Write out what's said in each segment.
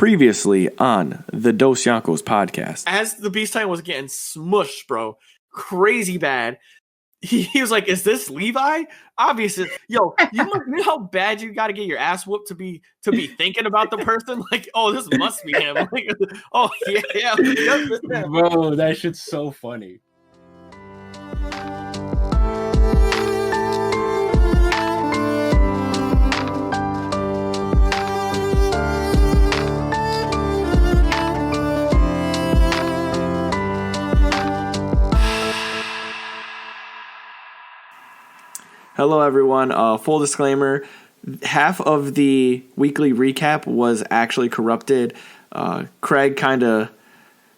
Previously on the Dosyonkos podcast. As the Beast Titan was getting smushed, bro, crazy bad. He was like, "Is this Levi?" Obviously, yo, you know how bad you got to get your ass whooped to be thinking about the person. Like, oh, this must be him. Like, oh yeah. Bro, that shit's so funny. Hello, everyone. Full disclaimer, half of the weekly recap was actually corrupted. Craig kind of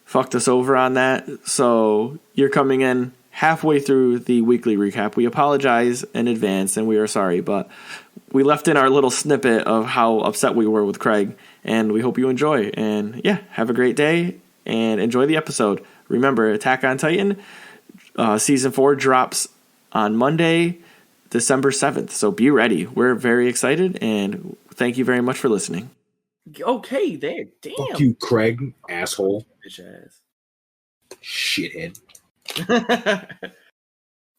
fucked us over on that, so you're coming in halfway through the weekly recap. We apologize in advance, and we are sorry, but we left in our little snippet of how upset we were with Craig, and we hope you enjoy. And yeah, have a great day, and enjoy the episode. Remember, Attack on Titan, Season 4 drops on Monday, December 7th, so be ready. We're very excited, and thank you very much for listening. Okay, there. Damn. Fuck you, Craig, asshole. Bitch ass. Shithead.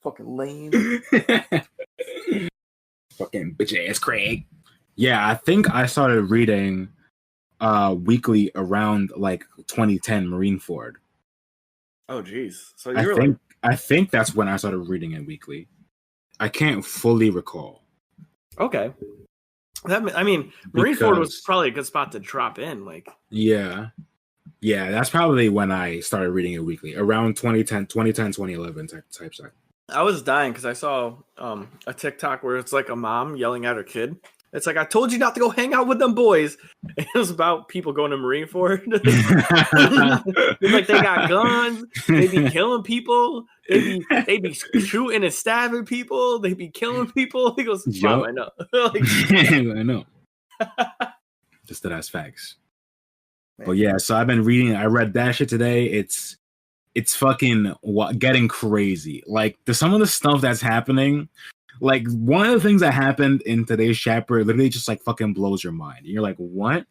Fucking lame. Fucking bitch ass Craig. Yeah, I think I started reading weekly around like 2010 Marineford. Oh, jeez. So I think that's when I started reading it weekly. I can't fully recall. Okay. Marineford was probably a good spot to drop in. Like, yeah, that's probably when I started reading it weekly, around 2010, 2011 type stuff. I was dying because I saw a TikTok where it's like a mom yelling at her kid. It's like, I told you not to go hang out with them boys. And it was about people going to Marineford. Like, they got guns. They be killing people. They be shooting and stabbing people. They be killing people. He goes, Mom, I know. Like, I know. Just that's facts. Man. But yeah, so I've been reading. I read that shit today. It's fucking getting crazy. Like, some of the stuff that's happening. Like, one of the things that happened in today's chapter literally just like fucking blows your mind. And you're like, what?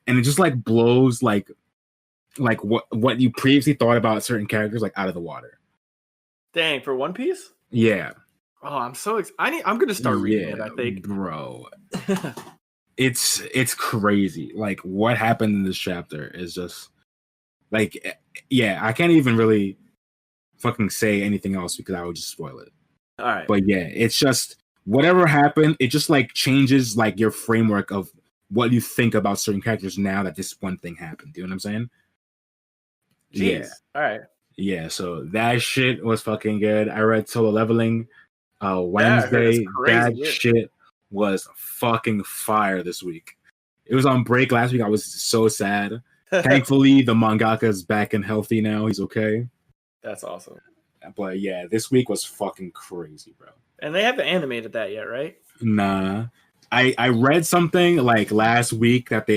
And it just like blows like what you previously thought about certain characters like out of the water. Dang, for One Piece? Yeah. Oh, I'm so excited. I'm gonna start reading it, I think. Bro. It's crazy. Like, what happened in this chapter is just like, yeah, I can't even really fucking say anything else because I would just spoil it. All right. But yeah, it's just whatever happened, it just like changes like your framework of what you think about certain characters now that this one thing happened. Do you know what I'm saying? Jeez. Yeah. All right. Yeah, so that shit was fucking good. I read Solo Leveling Wednesday. That shit was fucking fire this week. It was on break last week. I was so sad. Thankfully, the mangaka is back and healthy now. He's okay. That's awesome. But yeah, this week was fucking crazy, bro. And they haven't animated that yet, right? Nah. I read something like last week that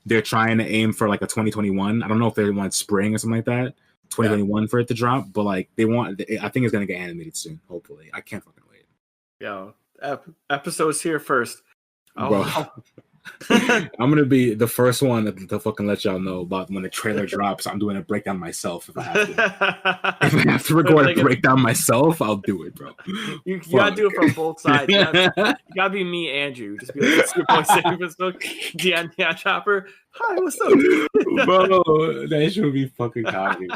they're trying to aim for like a 2021. I don't know if they want spring or something like that. 2021 for it to drop, but like I think it's gonna get animated soon. Hopefully, I can't fucking wait. Yo, episode's here first. Bro. I'm gonna be the first one to fucking let y'all know about when the trailer drops. I'm doing a breakdown myself if I have to. If I have to record a breakdown myself, I'll do it, bro. You gotta do it from both sides. You gotta be me and you. Just be like, it's your boy Facebook, Deion Chopper. Hi, what's up, bro? That should be fucking comedy.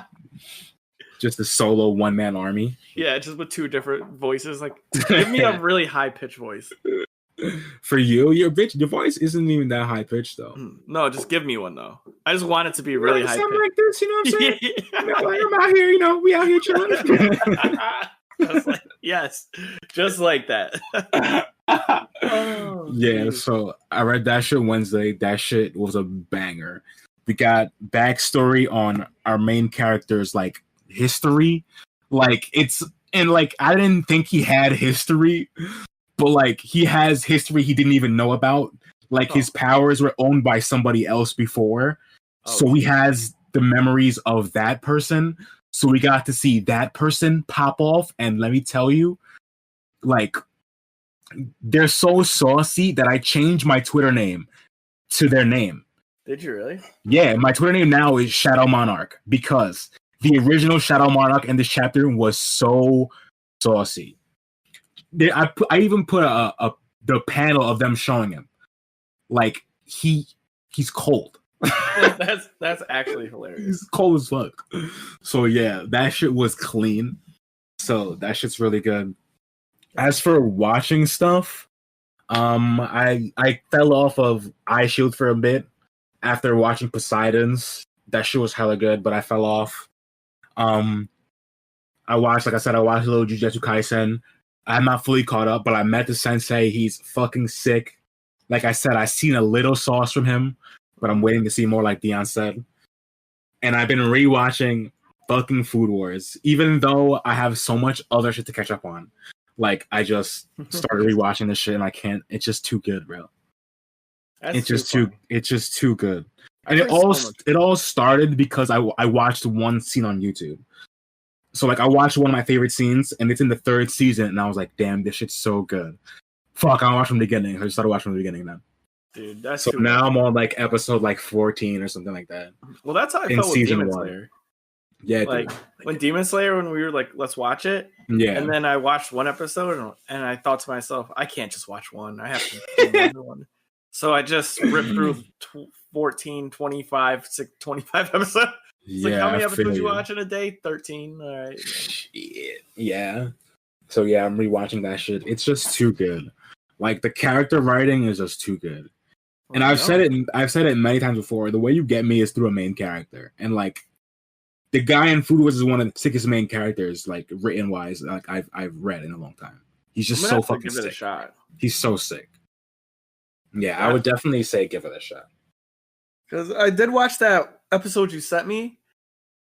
Just a solo one-man army. Yeah, just with two different voices. Like, give me a really high-pitched voice. For you, your voice isn't even that high pitched though. No, just give me one though. I just want it to be really high pitched. Like this, you know what I'm saying? I'm out here, we out here chilling. Yes, just like that. Yeah, so I read that shit Wednesday. That shit was a banger. We got backstory on our main character's like history. Like I didn't think he had history. But like he has history he didn't even know about. Like his powers were owned by somebody else before. So he has the memories of that person. So we got to see that person pop off. And let me tell you, like, they're so saucy that I changed my Twitter name to their name. Did you really? Yeah, my Twitter name now is Shadow Monarch because the original Shadow Monarch in this chapter was so saucy. I even put the panel of them showing him, like he's cold. that's actually hilarious. He's cold as fuck. So yeah, that shit was clean. So that shit's really good. As for watching stuff, I fell off of Eye Shield for a bit after watching Poseidon's. That shit was hella good, but I fell off. I watched a little Jujutsu Kaisen. I'm not fully caught up, but I met the sensei. He's fucking sick. Like I said, I've seen a little sauce from him, but I'm waiting to see more, like Deion said. And I've been rewatching fucking Food Wars, even though I have so much other shit to catch up on. Like, I just started rewatching this shit and I can't. It's just too good, bro. It's just too good. And it all started because I watched one scene on YouTube. So like I watched one of my favorite scenes and it's in the 3rd season and I was like, damn, this shit's so good. Fuck, I watched from the beginning. I just started watching from the beginning then. Dude, that's so now I'm on like episode like 14 or something like that. Well, that's how I felt with Demon Slayer. Yeah, like when Demon Slayer, when we were like, let's watch it. Yeah. And then I watched one episode and I thought to myself, I can't just watch one. I have to do another one. So I just ripped through 14, 25 episodes. It's like, how many episodes you watch in a day? 13. All right. Yeah. So yeah, I'm rewatching that shit. It's just too good. Like the character writing is just too good. And I've said it many times before. The way you get me is through a main character. And like the guy in Food Wars is one of the sickest main characters, like written wise, like I've read in a long time. He's just so fucking sick. Give it a shot. He's so sick. Yeah, I would definitely say give it a shot. Because I did watch that episode you sent me.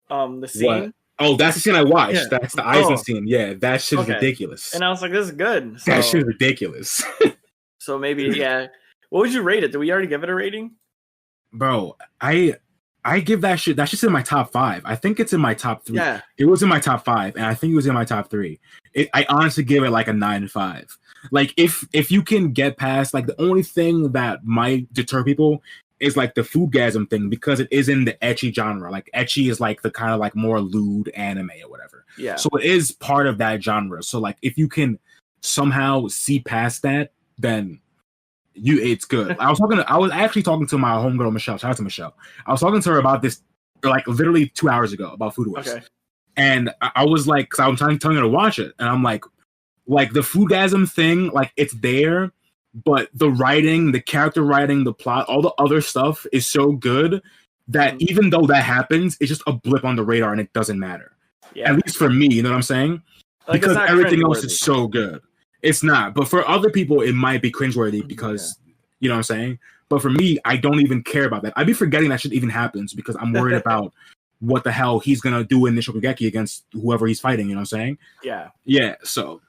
The scene. What? Oh, that's the scene I watched. Yeah. That's the Eisen scene. Yeah, that shit's ridiculous. And I was like, this is good. So, that shit's ridiculous. So maybe, yeah. What would you rate it? Did we already give it a rating? Bro, I give that shit. That shit's in my top 5. I think it's in my top 3. Yeah. It was in my top 5, and I think it was in my top 3. I honestly give it like a 9.5. Like if you can get past, like the only thing that might deter people is like the foodgasm thing, because it is in the ecchi genre. Like ecchi is like the kind of like more lewd anime or whatever. Yeah. So it is part of that genre. So like if you can somehow see past that, then it's good. I was actually talking to my homegirl Michelle. Shout out to Michelle. I was talking to her about this like literally 2 hours ago about Food Wars. Okay. And I was like, because I was telling her to watch it, and I'm like the foodgasm thing, like it's there. But the writing, the character writing, the plot, all the other stuff is so good that even though that happens, it's just a blip on the radar and it doesn't matter. Yeah. At least for me, you know what I'm saying? Like, because everything else is so good. It's not. But for other people, it might be cringeworthy because, you know what I'm saying? But for me, I don't even care about that. I'd be forgetting that shit even happens because I'm worried about what the hell he's going to do in the Shokugeki against whoever he's fighting, you know what I'm saying? Yeah. Yeah, so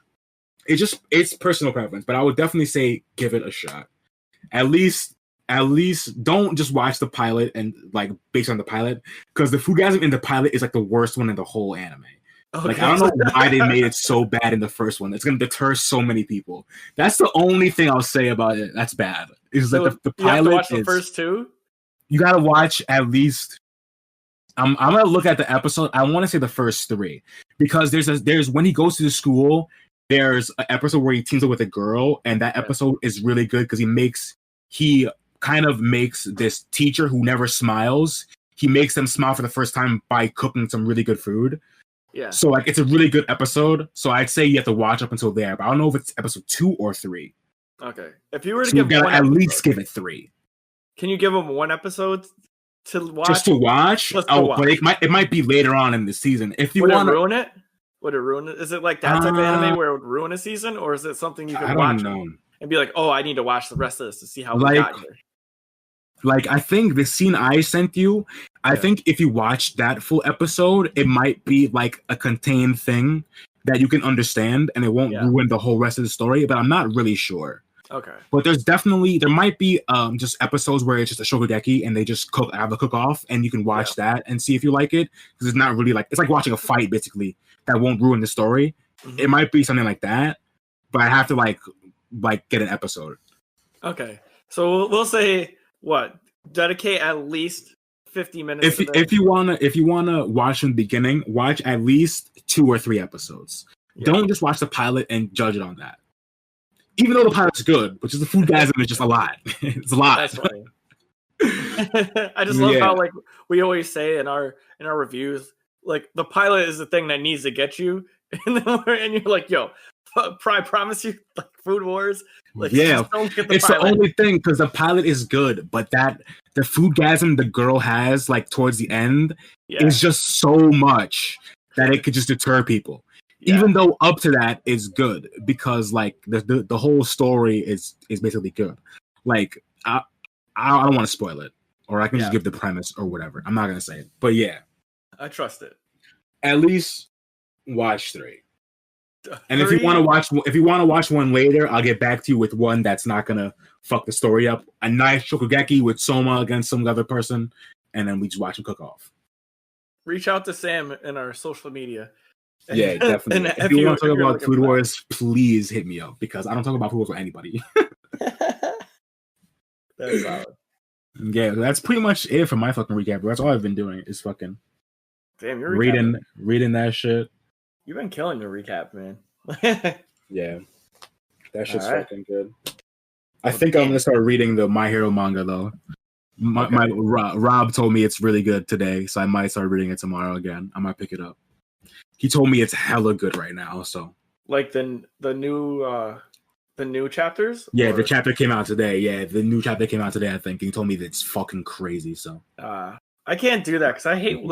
it's personal preference, but I would definitely say give it a shot. At least don't just watch the pilot and like based on the pilot, because the foodgasm in the pilot is like the worst one in the whole anime. Okay. Like I don't know why they made it so bad in the first one. It's gonna deter so many people. That's the only thing I'll say about it. That's bad. Is so that the pilot? You have to watch the first 2. You gotta watch at least. I'm gonna look at the episode. I want to say the first 3 because there's when he goes to the school. There's an episode where he teams up with a girl, and that episode is really good because he kind of makes this teacher who never smiles. He makes them smile for the first time by cooking some really good food. Yeah. So like it's a really good episode. So I'd say you have to watch up until there, but I don't know if it's episode 2 or 3. Okay. If you were to give one, at least give it 3. Can you give them one episode to watch? Just to watch? But it might be later on in the season. If you want to ruin it. Would it ruin it? Is it like that type of anime where it would ruin a season, or is it something you can watch and be like, "Oh, I need to watch the rest of this to see how we got here"? Like, I think the scene I sent you, I think if you watch that full episode, it might be like a contained thing that you can understand, and it won't ruin the whole rest of the story. But I'm not really sure. Okay. But there might be just episodes where it's just a shokugeki and they just have a cook off, and you can watch that and see if you like it, because it's not really like it's like watching a fight basically. That won't ruin the story. Mm-hmm. It might be something like that, but I have to like get an episode. Okay, so we'll say what dedicate at least 50 minutes. If you wanna watch from the beginning, watch at least 2 or 3 episodes. Yeah. Don't just watch the pilot and judge it on that. Even though the pilot's good, which is the foodgasm is just a lot. It's a lot. That's funny. I just love how like we always say in our reviews, like the pilot is the thing that needs to get you, and you're like, yo, I promise you, like Food Wars, like just don't get it's pilot. the only thing because the pilot is good, but that the foodgasm the girl has like towards the end is just so much that it could just deter people. Yeah. Even though up to that is good because like the whole story is basically good. Like I don't want to spoil it, or I can just give the premise or whatever. I'm not gonna say it, but yeah, I trust it. At least watch 3. And if you want to watch one later, I'll get back to you with one that's not gonna fuck the story up. A nice shokugeki with Soma against some other person, and then we just watch them cook off. Reach out to Sam in our social media. Yeah, definitely. If you want to talk about Food Wars, please hit me up because I don't talk about Food Wars with anybody. That's solid. Yeah, that's pretty much it for my fucking recap. That's all I've been doing is fucking you're reading that shit. You've been killing your recap, man. Yeah, that shit's fucking good. I think I'm gonna start reading the My Hero manga though. Rob told me it's really good today, so I might start reading it tomorrow again. I might pick it up. He told me it's hella good right now. So like the new chapters. Yeah, the chapter came out today. Yeah, the new chapter came out today. I think he told me that it's fucking crazy. So I can't do that because I hate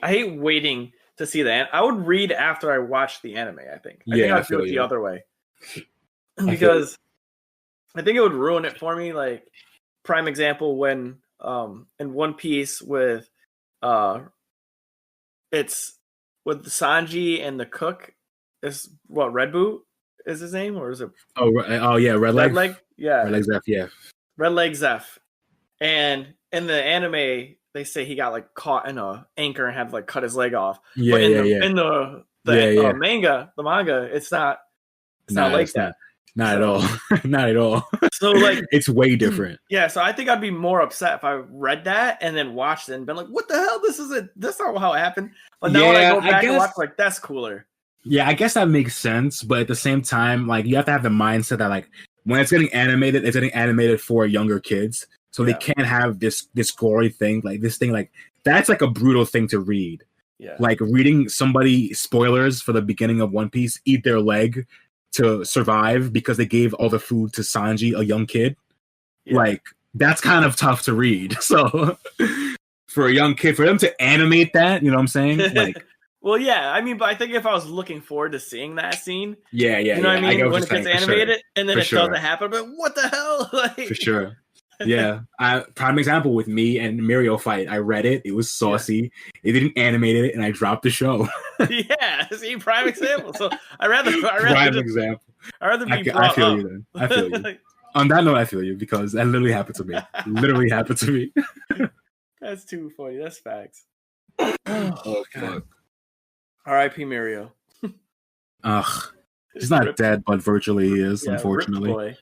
I hate waiting to see the I would read after I watch the anime. I think I'd do it the other way because I think it would ruin it for me. Like prime example when in One Piece with it's with Sanji and the cook is what Red Boot is his name or is it? Oh yeah, Red Leg. Yeah, Red Leg Zeph. Yeah, Red Leg Zeph. And in the anime, they say he got like caught in a anchor and had to like cut his leg off. Yeah, but in the manga, it's not like that. Not at all. Not at all. So like it's way different. Yeah, so I think I'd be more upset if I read that and then watched it and been like, "What the hell? That's not how it happened." But now when I go back and watch, like that's cooler. Yeah, I guess that makes sense, but at the same time, like you have to have the mindset that like when it's getting animated for younger kids, so they can't have this gory thing, like this thing, like that's like a brutal thing to read. Yeah, like reading somebody spoilers for the beginning of One Piece, eat their leg to survive because they gave all the food to Sanji, a young kid. Yeah. Like that's kind of tough to read. So for a young kid, for them to animate that, you know what I'm saying? Like, well, yeah, I mean, but I think if I was looking forward to seeing that scene, you know what I mean, when it gets animated and then it doesn't happen, but what the hell? Like, for sure. Yeah, prime example with me and Mirio fight. I read it; it was saucy. They didn't animate it, and I dropped the show. Yeah, see, prime example. So I rather example. I rather be. I feel you. Then I feel you. On that note, I feel you because that literally happened to me. That's too funny. That's facts. Oh fuck. R.I.P. Mirio. Ugh, he's not dead, but virtually he is. Unfortunately, boy.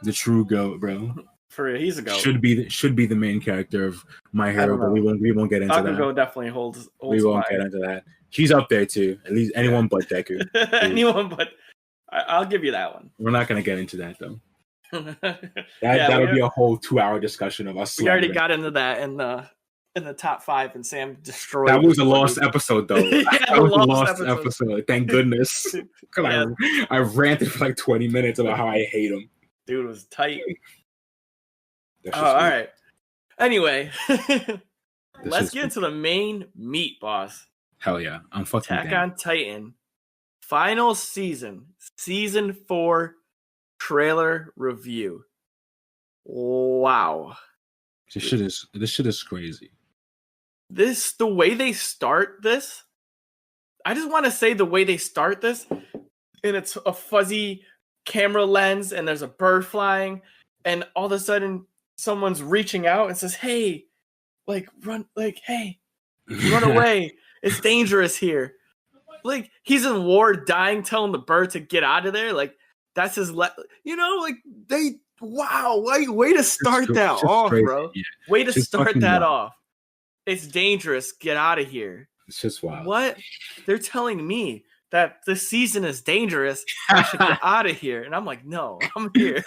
The true goat, bro. For real, he's a goat. Should be the main character of My Hero, but we won't get into that. Bakugo definitely holds. We won't get into that. She's up there too. At least anyone but Deku. Anyone but. I'll give you that one. We're not gonna get into that though. That would be a whole 2-hour discussion of us. We already got into that in the top 5, and Sam destroyed. That was a lost episode, though. That was a lost episode. Thank goodness. I ranted for like 20 minutes about how I hate him. Dude, it was tight. All right. Anyway, let's get into the main meat, boss. Hell yeah. I'm fucking Attack on Titan. Final season 4 trailer review. Wow. This shit is crazy. The way they start this, I just want to say the way they start this, and it's a fuzzy camera lens, and there's a bird flying, and all of a sudden someone's reaching out and says, "Hey, run away! It's dangerous here." Like he's in war, dying, telling the bird to get out of there. Like that's his. Like wow, way to start that just off, crazy. bro. Yeah. Way to Just start fucking that wild. off. It's dangerous. Get out of here. It's just wild. What? They're telling me that this season is dangerous. I should get out of here. And I'm like, no, I'm here.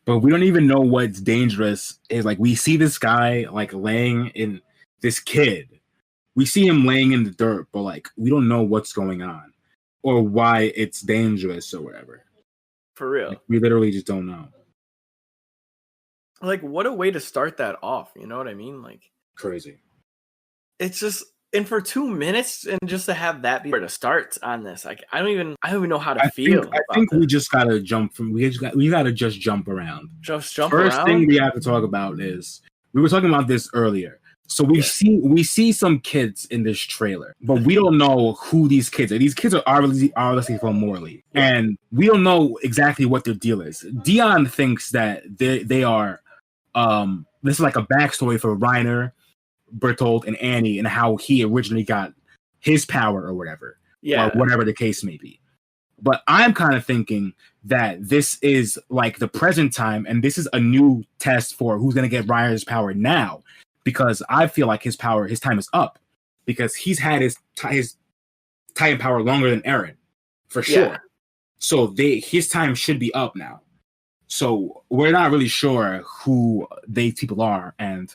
But we don't even know what's dangerous is. Like, we see this guy like laying in this kid. We see him laying in the dirt, but like we don't know what's going on or why it's dangerous or whatever. For real. Like, we literally just don't know. Like, what a way to start that off. You know what I mean? Like, Crazy. it's just, and for 2 minutes, and just to have that be where to start on this, like, I don't even know how to feel. I think we just gotta jump from. We gotta just jump around. Just jump First around. thing we have to talk about is we were talking about this earlier. So we see some kids in this trailer, but we don't know who these kids are. These kids are obviously from Morley, and we don't know exactly what their deal is. Deion thinks that they are. This is like a backstory for Reiner, Bertolt, and Annie, and how he originally got his power or whatever, or whatever the case may be. But I'm kind of thinking that this is like the present time, and this is a new test for who's going to get Reiner's power now. Because I feel like his time is up. Because he's had his Titan power longer than Eren, for sure. Yeah. So his time should be up now. So we're not really sure who these people are and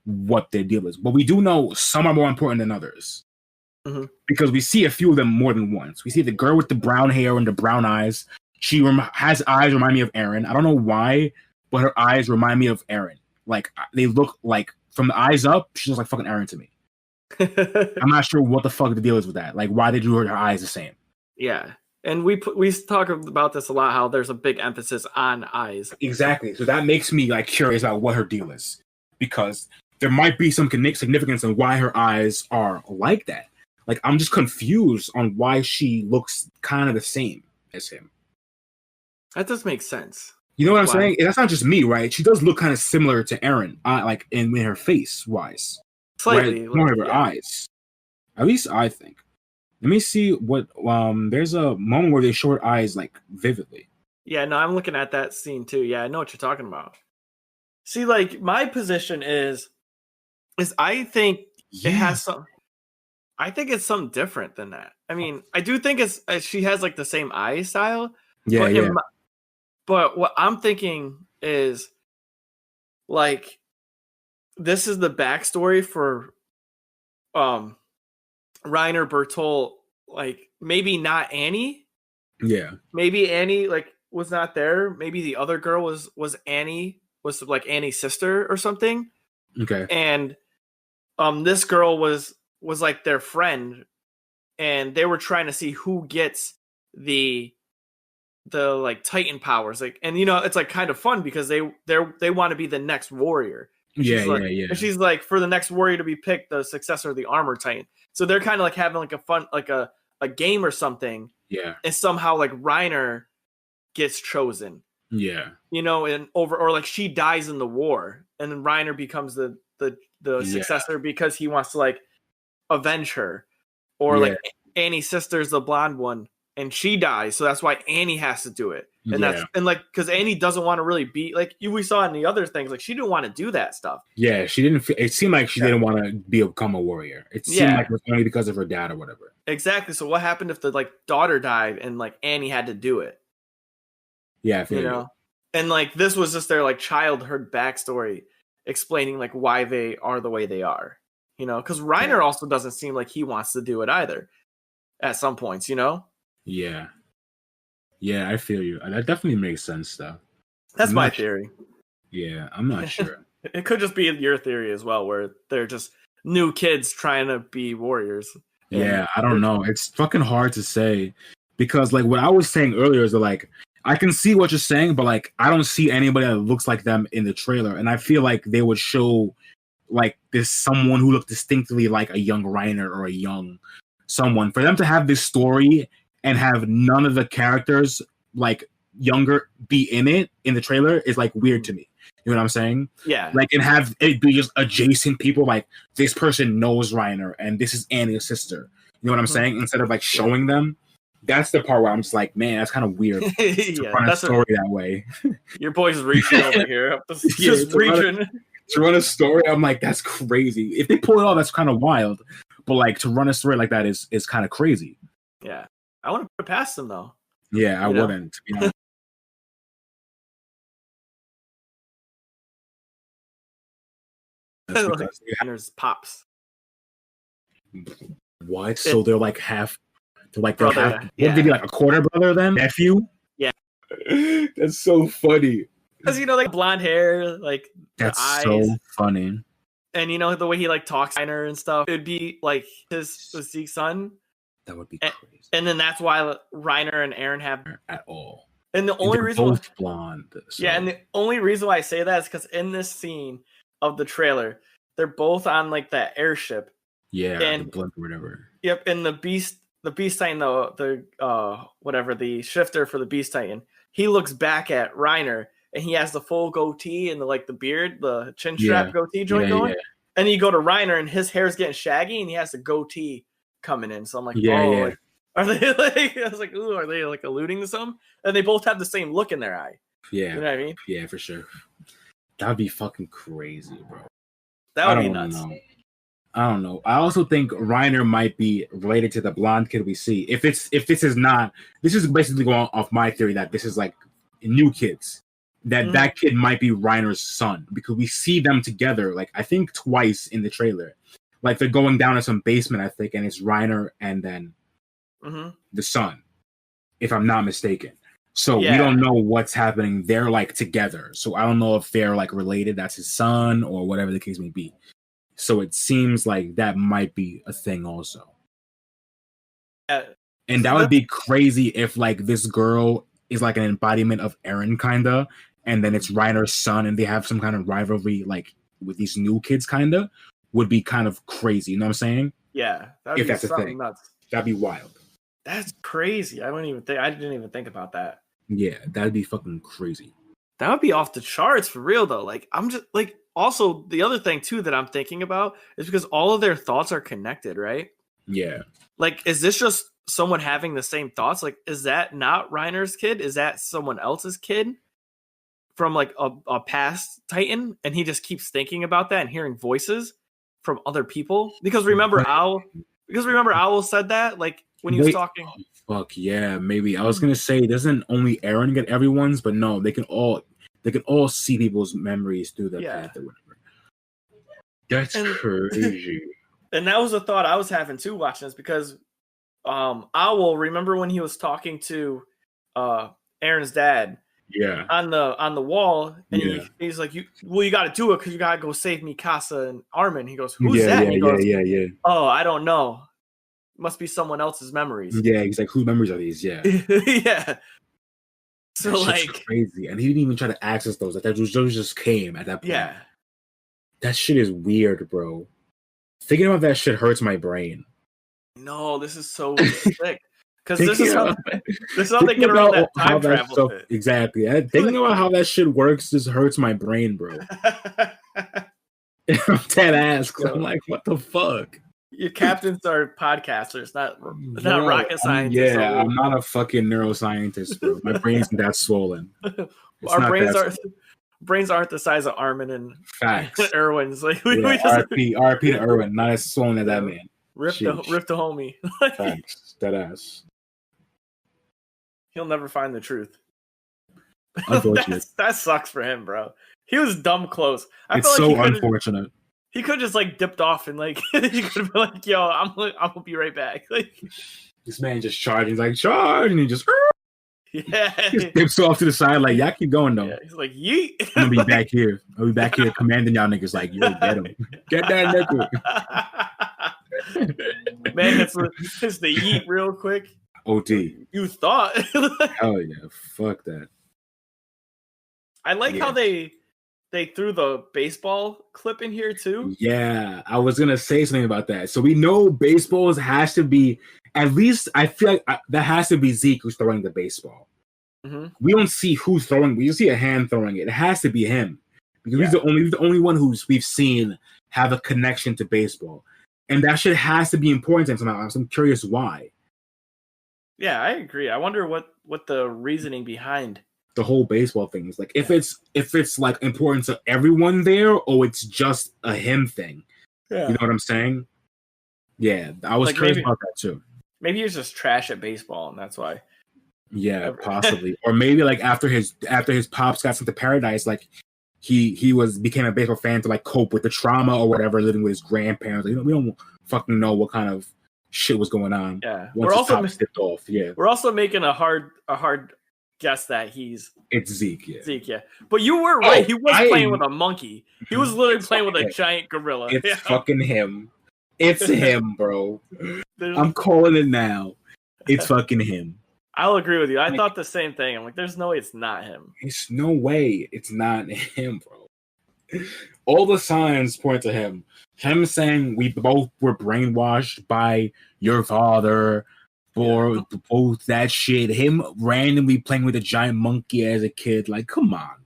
what their deal is. But we do know some are more important than others. Mm-hmm. Because we see a few of them more than once. We see the girl with the brown hair and the brown eyes. She has eyes remind me of Eren. I don't know why, but her eyes remind me of Eren. Like, they look like, from the eyes up, she looks like fucking Eren to me. I'm not sure what the fuck the deal is with that. Like, why they drew her eyes the same. Yeah. And we talk about this a lot, how there's a big emphasis on eyes. Exactly. So that makes me like curious about what her deal is. Because there might be some significance in why her eyes are like that. Like, I'm just confused on why she looks kind of the same as him. That does make sense. You know what I'm saying? That's not just me, right? She does look kind of similar to Eren, like in her face wise, slightly more of her eyes. At least I think. Let me see what. There's a moment where they show her eyes like vividly. Yeah, no, I'm looking at that scene too. Yeah, I know what you're talking about. See, like, my position is I think it has some. I think it's something different than that. I mean, I do think she has like the same eye style. Yeah, but what I'm thinking is, like, this is the backstory for Reiner, Bertolt, like, maybe not Annie. Yeah. Maybe Annie, like, was not there. Maybe the other girl was Annie, was like Annie's sister or something. Okay. And this girl was like their friend, and they were trying to see who gets the like Titan powers, like, and you know, it's like kind of fun because they want to be the next warrior. Yeah. And she's like, for the next warrior to be picked, the successor of the armor Titan. So they're kind of like having like a fun, like a game or something. Yeah. And somehow like Reiner gets chosen. Yeah. You know, or like she dies in the war, and then Reiner becomes the successor because he wants to like avenge her, or like Annie's sister's the blonde one, and she dies, so that's why Annie has to do it. And that's like, because Annie doesn't want to really be like we saw in the other things, like she didn't want to do that stuff. Yeah, she didn't. It seemed like she didn't want to become a warrior. It seemed like it was only because of her dad or whatever. Exactly. So what happened if the like daughter died and like Annie had to do it? Yeah, I feel you know. And like this was just their like childhood backstory, explaining like why they are the way they are. You know, because Reiner also doesn't seem like he wants to do it either. At some points, you know. Yeah. Yeah, I feel you. That definitely makes sense, though. That's my theory. Yeah, I'm not sure. It could just be your theory as well, where they're just new kids trying to be warriors. Yeah, I don't know. It's fucking hard to say because, like, what I was saying earlier is that, like, I can see what you're saying, but, like, I don't see anybody that looks like them in the trailer. And I feel like they would show, like, this someone who looked distinctly like a young Reiner or a young someone. For them to have this story and have none of the characters like younger be in the trailer is like weird to me. You know what I'm saying? Yeah. Like, and have it be just adjacent people, like this person knows Reiner and this is Annie's sister. You know what I'm saying? Instead of like showing them, That's the part where I'm just like, man, that's kind of weird to run a story that way. Your boy's reaching over here. Just reaching. To run a story, I'm like, that's crazy. If they pull it off, that's kind of wild. But like to run a story like that is kind of crazy. Yeah, I want to put it past them though. Yeah, I wouldn't. To be honest. There's pops. What? So they're like half. They're like brother, half. Yeah. What did he like a quarter brother then? Nephew? Yeah. That's so funny. Because like blonde hair, like that's eyes. So funny. And the way he like talks to her and stuff, it'd be like his Zeke's son. That would be crazy. And then that's why Reiner and Eren have at all. And the only reason both blonde. So. Yeah, and the only reason why I say that is because in this scene of the trailer, they're both on like that airship. Yeah, and the blimp or whatever. Yep, and the Beast Titan, the shifter for the Beast Titan, he looks back at Reiner. And he has the full goatee and the beard, the chin strap goatee joint going. Yeah. And you go to Reiner and his hair's getting shaggy and he has the goatee coming in. So I'm like, like, are they like? I was like, ooh, are they like alluding to something? And they both have the same look in their eye. Yeah, you know what I mean? Yeah, for sure. That'd be fucking crazy, bro. That would be nuts. I don't know. I also think Reiner might be related to the blonde kid we see. If this is not, this is basically going off my theory that this is like new kids. That kid might be Reiner's son because we see them together, like I think twice in the trailer. Like they're going down to some basement, I think, and it's Reiner and then the son, if I'm not mistaken. So we don't know what's happening. They're like together. So I don't know if they're like related. That's his son or whatever the case may be. So it seems like that might be a thing also. And that would be crazy if like this girl is like an embodiment of Eren kinda. And then it's Reiner's son, and they have some kind of rivalry, like with these new kids, kinda would be kind of crazy. You know what I'm saying? Yeah, if that's a thing, nuts. That'd be wild. That's crazy. I didn't even think about that. Yeah, that'd be fucking crazy. That would be off the charts for real, though. Like I'm just like also the other thing too that I'm thinking about is because all of their thoughts are connected, right? Yeah. Like, is this just someone having the same thoughts? Like, is that not Reiner's kid? Is that someone else's kid? From like a past Titan, and he just keeps thinking about that and hearing voices from other people. Because remember Owl said that like when he was talking. Oh, fuck yeah, maybe I was gonna say doesn't only Eren get everyone's, but no, they can all see people's memories through the path or whatever. That's crazy. And that was a thought I was having too watching this because Owl, remember when he was talking to Eren's dad? Yeah, on the wall, and he's like, "You got to do it because you got to go save Mikasa and Armin." He goes, "Who's that?" He goes, yeah. Oh, I don't know. Must be someone else's memories. Yeah, he's like, whose memories are these? Yeah, yeah. So that like crazy, and he didn't even try to access those. Like those just came at that point. Yeah, that shit is weird, bro. Thinking about that shit hurts my brain. No, this is so sick. Because this is how they get around that time travel stuff. Exactly. Thinking about how that shit works just hurts my brain, bro. I'm dead ass. I'm like, what the fuck? Your captains are podcasters, not rocket scientists. I'm not a fucking neuroscientist, bro. My brain's not that swollen. Our brains aren't the size of Armin and Erwin's. Like RP to Erwin, not as swollen as that man. Rip the homie. Facts. Dead ass. He'll never find the truth. Unfortunate. That sucks for him, bro. He was dumb close. It's so unfortunate. He could just like dipped off and like he could have been like, "Yo, I'm gonna be right back." Like this man just charging. He's like, "Charge!" and he just he just dips off to the side. Like, y'all keep going though. Yeah, he's like, "Yeet!" I'm gonna be back here. I'll be back here commanding y'all niggas. Like, yo, get him, get that nigga. Man, it's the yeet real quick. OT. You thought? Hell yeah! Fuck that. I like how they threw the baseball clip in here too. Yeah, I was gonna say something about that. So we know baseballs has to be at least. I feel like that has to be Zeke who's throwing the baseball. Mm-hmm. We don't see who's throwing. We just see a hand throwing it. It has to be him because he's the only one we've seen have a connection to baseball, and that shit has to be important to him somehow. I'm curious why. Yeah, I agree. I wonder what the reasoning behind the whole baseball thing is. Like, if it's like important to everyone there, or it's just a him thing. Yeah. You know what I'm saying? Yeah, I was Like, curious maybe- about that too. Maybe he was just trash at baseball, and that's why. Yeah, possibly. Or maybe like after his pops got sent to paradise, like he became a baseball fan to like cope with the trauma or whatever, living with his grandparents. Like, we don't fucking know what kind of shit was going on. Yeah, once his pops tipped off. Yeah, we're also making a hard guess that it's Zeke. Yeah, Zeke. Yeah, but you were right. He was playing with a monkey. He was literally playing with a him. giant gorilla. It's fucking him. It's him, bro. I'm calling it now. It's fucking him. I'll agree with you. I thought the same thing. I'm like, there's no way it's not him. It's no way it's not him, bro. All the signs point to him. Him saying we both were brainwashed by your father for both that shit. Him randomly playing with a giant monkey as a kid. Like, come on.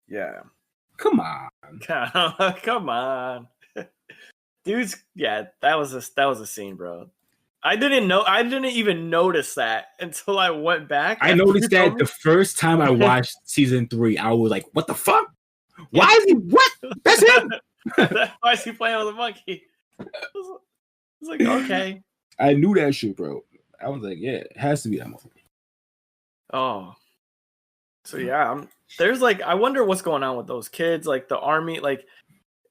Yeah. Come on. Come on. Dudes, yeah, that was a scene, bro. I didn't even notice that until I went back. I noticed that the first time I watched season 3, I was like, what the fuck? Why is he what? That's him. Why is he playing with a monkey? I was like, okay. I knew that shit, bro. I was like, yeah, it has to be that monkey. Oh. So yeah, there's like, I wonder what's going on with those kids, like the army, like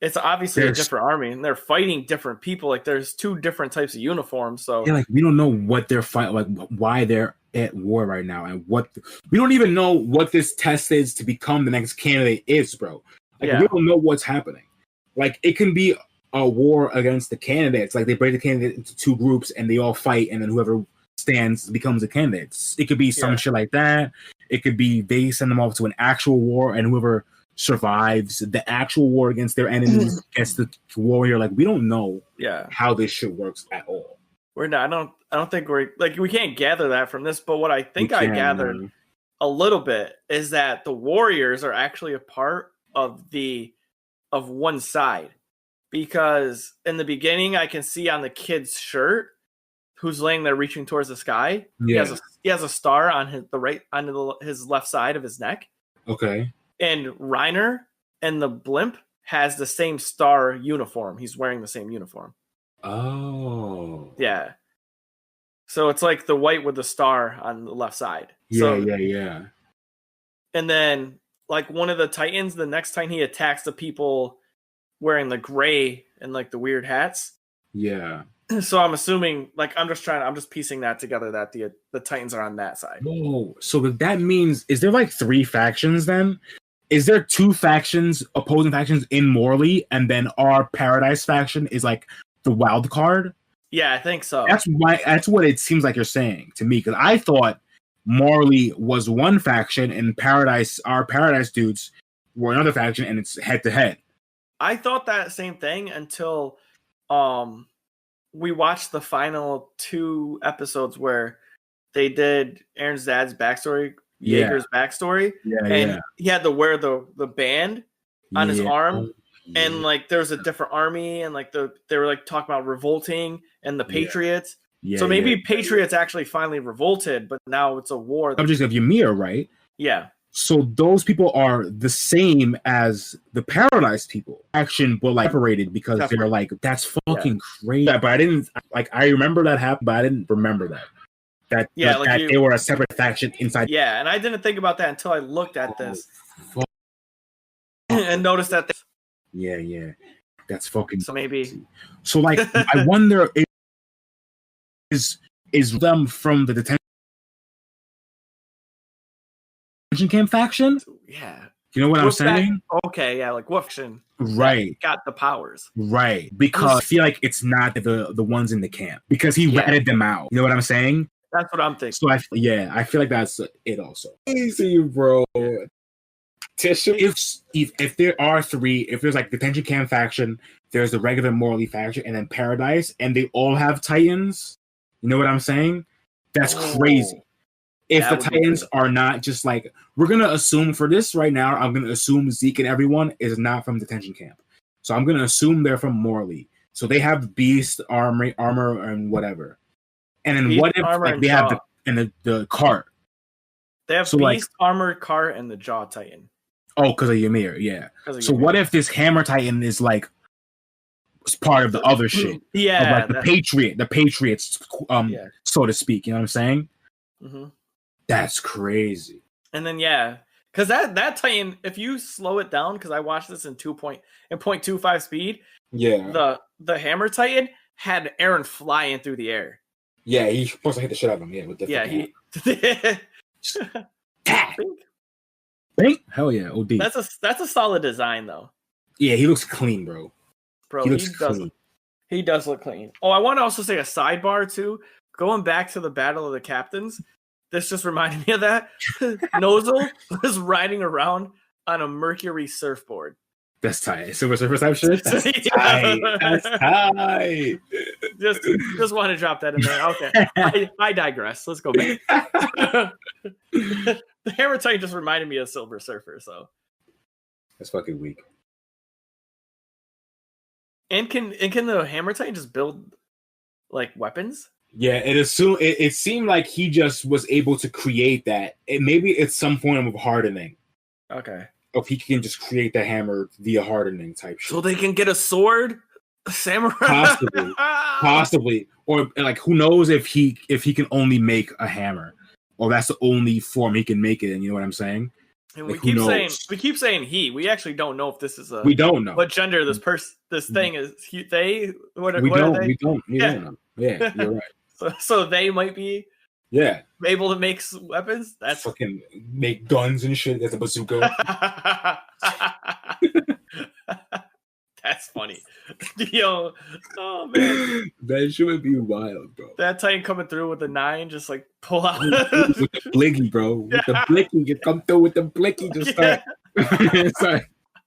it's obviously a different army and they're fighting different people. Like there's 2 different types of uniforms. So yeah, like we don't know what they're fighting, like why they're at war right now, and we don't even know what this test is to become the next candidate is, bro. Like we don't know what's happening. Like it can be a war against the candidates. Like they break the candidate into 2 groups and they all fight, and then whoever stands becomes a candidate. It could be some shit like that. It could be they send them off to an actual war, and whoever survives the actual war against their enemies gets the warrior. Like we don't know how this shit works at all. We're not, I don't think we're like, we can't gather that from this, but what I think I gathered a little bit is that the warriors are actually a part of one side, because in the beginning I can see on the kid's shirt who's laying there reaching towards the sky. He has a star on his left side of his neck. Okay. And Reiner and the blimp has the same star uniform. He's wearing the same uniform. Oh. Yeah. So it's like the white with the star on the left side. Yeah. And then like one of the Titans, the next time he attacks the people wearing the gray and like the weird hats. Yeah. So I'm assuming, like, I'm just piecing that together that the Titans are on that side. Oh, so that means, is there like 3 factions then? Is there 2 factions, opposing factions in Morley, and then our Paradise faction is like the wild card? Yeah, I think so. That's what it seems like you're saying to me, because I thought Morley was one faction and our Paradise dudes were another faction, and it's head to head. I thought that same thing until we watched the final 2 episodes where they did Aaron's dad's backstory, Yeager's backstory, and he had to wear the band on his arm, and like there was a different army, and like they were like talking about revolting and the Patriots. So maybe Patriots actually finally revolted, but now it's a war. Subjects of Ymir, right? Yeah. So those people are the same as the Paradise people. Action, but like separated because they're like, that's fucking crazy. But I didn't I remember that happened, but I didn't remember that they were a separate faction inside. Yeah, and I didn't think about that until I looked at this and noticed that. Yeah, that's fucking. So maybe. So like, I wonder is them from the detention camp faction? Yeah. You know what I'm saying? Okay, yeah, like what faction? Right. Got the powers. Right. Because I feel like it's not the ones in the camp. Because he ratted them out. You know what I'm saying? That's what I'm thinking. So I feel like that's it also. Easy, bro. Tissue. If there are 3, if there's like detention camp faction, there's the regular Morley faction, and then Paradise, and they all have Titans. You know what I'm saying? That's crazy. If the Titans are not just like, we're going to assume for this right now, I'm going to assume Zeke and everyone is not from detention camp. So I'm going to assume they're from Morley. So they have beast, armor, and whatever. And then beast, what if like, they have and the cart. They have So, Beast, Armored Cart, and the Jaw Titan. Oh, because of Ymir, yeah. So what if this Hammer Titan is like part of the other shit? Yeah, of like the Patriots, so to speak. You know what I'm saying? Mm-hmm. That's crazy. And then because that Titan, if you slow it down, because I watched this in 0.25 speed. Yeah. The Hammer Titan had Aaron flying through the air. Yeah, he's supposed to hit the shit out of him. Yeah, with the Bink? Hell yeah, OD. That's a solid design though. Yeah, he looks clean, bro. He does look clean. Oh, I want to also say a sidebar too. Going back to the Battle of the Captains, this just reminded me of that. Nozzle was riding around on a Mercury surfboard. That's tight. Silver Surfer type shit? That's tight. That's tight. Just want to drop that in there. Okay. I digress. Let's go back. The Hammer Titan just reminded me of Silver Surfer, so. That's fucking weak. And can the Hammer Titan just build like weapons? Yeah, it seemed like he just was able to create that. Maybe it's some form of hardening. Okay. If he can just create the hammer via hardening type shit. So they can get a sword? A samurai? Possibly. Or like who knows if he can only make a hammer. Or that's the only form he can make it in, you know what I'm saying? And like, we keep saying he. We actually don't know if this is we don't know what gender this thing is. They we don't know. Yeah, you're right. So they might be able to make weapons. That's fucking make guns and shit. That's a bazooka. That's funny. Yo, oh man, that shit would be wild, bro. That Titan coming through with the 9, just like pull out with the blicky, bro. With the blicky, you come through with the blicky, just start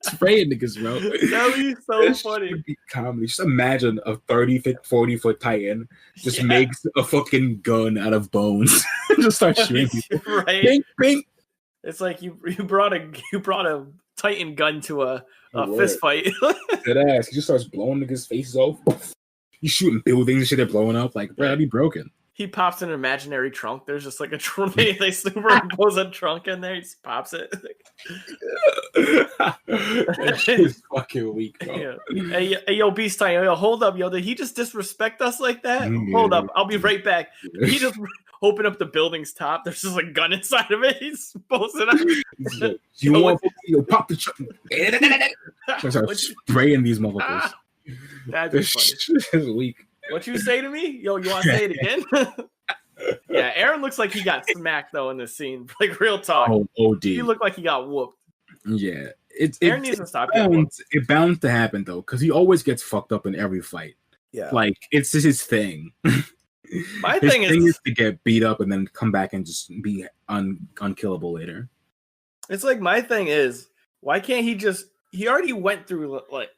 spraying niggas, bro. That'd be so funny. Would be comedy. Just imagine a 40-foot Titan just makes a fucking gun out of bones. Just start shooting people. Right. Bing, bing. It's like you brought a Titan gun to a fist fight. That ass. He just starts blowing niggas' faces off. He's shooting buildings and shit. They're blowing up. Like, bro, that'd be broken. He pops an imaginary trunk. There's just like a trunk. They superimpose a trunk in there. He just pops it. That shit is fucking weak, bro. Yeah. Hey, yo, Beast Titan. Yo, hold up, yo. Did he just disrespect us like that? Hold up. I'll be right back. He just opened up the building's top. There's just a gun inside of it. He's posting up. You want to pop the trunk? Start spraying these motherfuckers. That'd be funny. This is weak. What you say to me? Yo, you want to say it again? Yeah, Aaron looks like he got smacked though in this scene. Like real talk. Oh, OD. He looked like he got whooped. Yeah, Aaron needs to stop. It bound to happen though, because he always gets fucked up in every fight. Yeah, like it's just his thing. My thing is to get beat up and then come back and just be unkillable later. It's like my thing is, why can't he just? He already went through like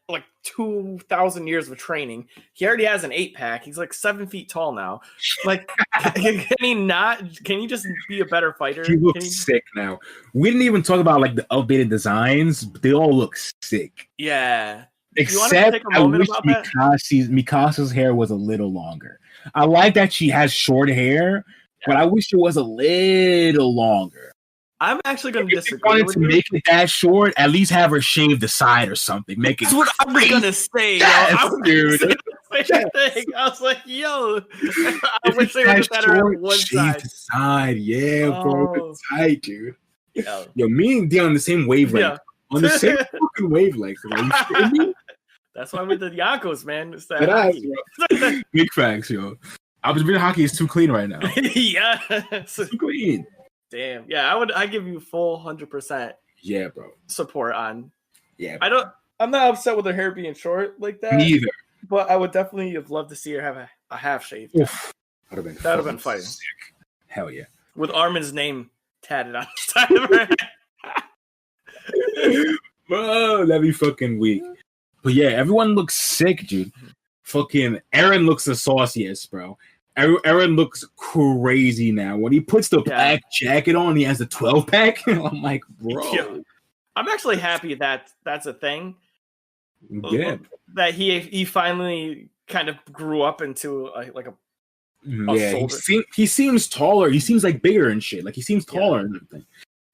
2,000 years of training. He already has an 8-pack. He's like 7 feet tall now. Like, can he not? Can he just be a better fighter? He looks sick now. We didn't even talk about like the updated designs. But they all look sick. Yeah. Except I wish Mikasa's hair was a little longer. I like that she has short hair, but I wish it was a little longer. I'm actually going to disagree. If you wanted to make it that short, at least have her shave the side or something. Make it. That's what I was going to say, yo. Dude. I was like, yo, I wish they would have had her on one side. The side. Yeah, bro. It's tight, dude. Yo, me and Deion on the same wavelength. Yeah. On the same fucking wavelength. Are you kidding me? That's why with the Dosyonkos, man. It's that bro. Big facts, yo. Albert hockey is too clean right now. Yeah. Too clean. Damn. Yeah, I give you full 100%. Yeah, bro. Support on. Yeah. Bro. I'm not upset with her hair being short like that. Neither. But I would definitely have loved to see her have a half shave. That would have been fighting. Sick. Hell yeah. With Armin's name tatted on the side of her head. Bro, that'd be fucking weak. But yeah, everyone looks sick, dude. Fucking Aaron looks the sauciest, bro. Aaron looks crazy now. When he puts the black jacket on, he has the 12-pack. I'm like, bro. Yeah. I'm actually happy that that's a thing. Yeah. That he finally kind of grew up into Yeah, soldier. he seems taller. He seems like bigger and shit. Like he seems taller and everything.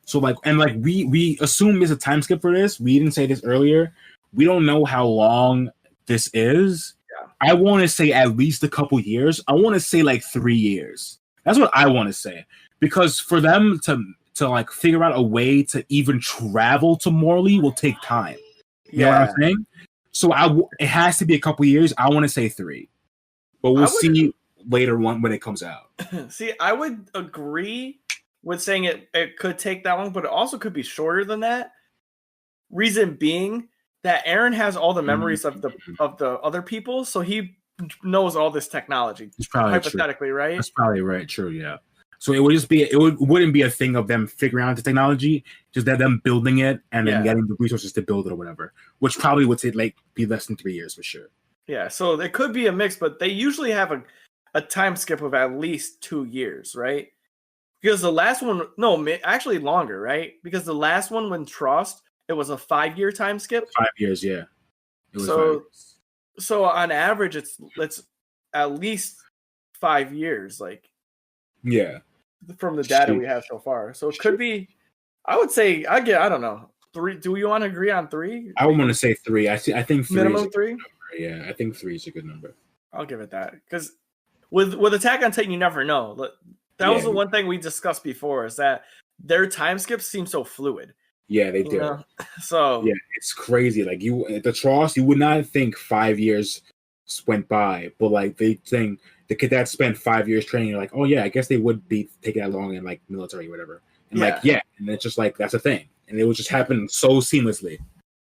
So like, and like we assume there's a time skip for this. We didn't say this earlier. We don't know how long this is. Yeah. I want to say at least a couple years. I want to say like 3 years. That's what I want to say, because for them to like figure out a way to even travel to Morley will take time. You know what I'm saying? So it has to be a couple years. I want to say 3, but we'll see later on when it comes out. See, I would agree with saying it could take that long, but it also could be shorter than that. Reason being that Aaron has all the memories of the other people, so he knows all this technology. It's probably hypothetically, true. Right? That's probably right. True, yeah. So it would just be wouldn't be a thing of them figuring out the technology, just that them building it and then getting the resources to build it or whatever, which probably would take like be less than 3 years for sure. Yeah, so it could be a mix, but they usually have a time skip of at least 2 years, right? Because the last one, no, actually longer, right? Because the last one, when Trost, it was a 5-year time skip. 5 years, yeah. It was 5 years. So on average, it's at least 5 years, like from the data we have so far. So it could be. I would say I don't know, 3. Do you want to agree on 3? I would want to say 3. I think 3 minimum 3. Yeah, I think 3 is a good number. I'll give it that, because with Attack on Titan, you never know. That was the one thing we discussed before, is that their time skips seem so fluid. Yeah, they do. Know? So yeah, it's crazy. Like the Tross, you would not think 5 years went by, but like they think the cadets spent 5 years training. You're like, oh yeah, I guess they would be taking that long in like military or whatever. And and it's just like that's a thing, and it would just happen so seamlessly.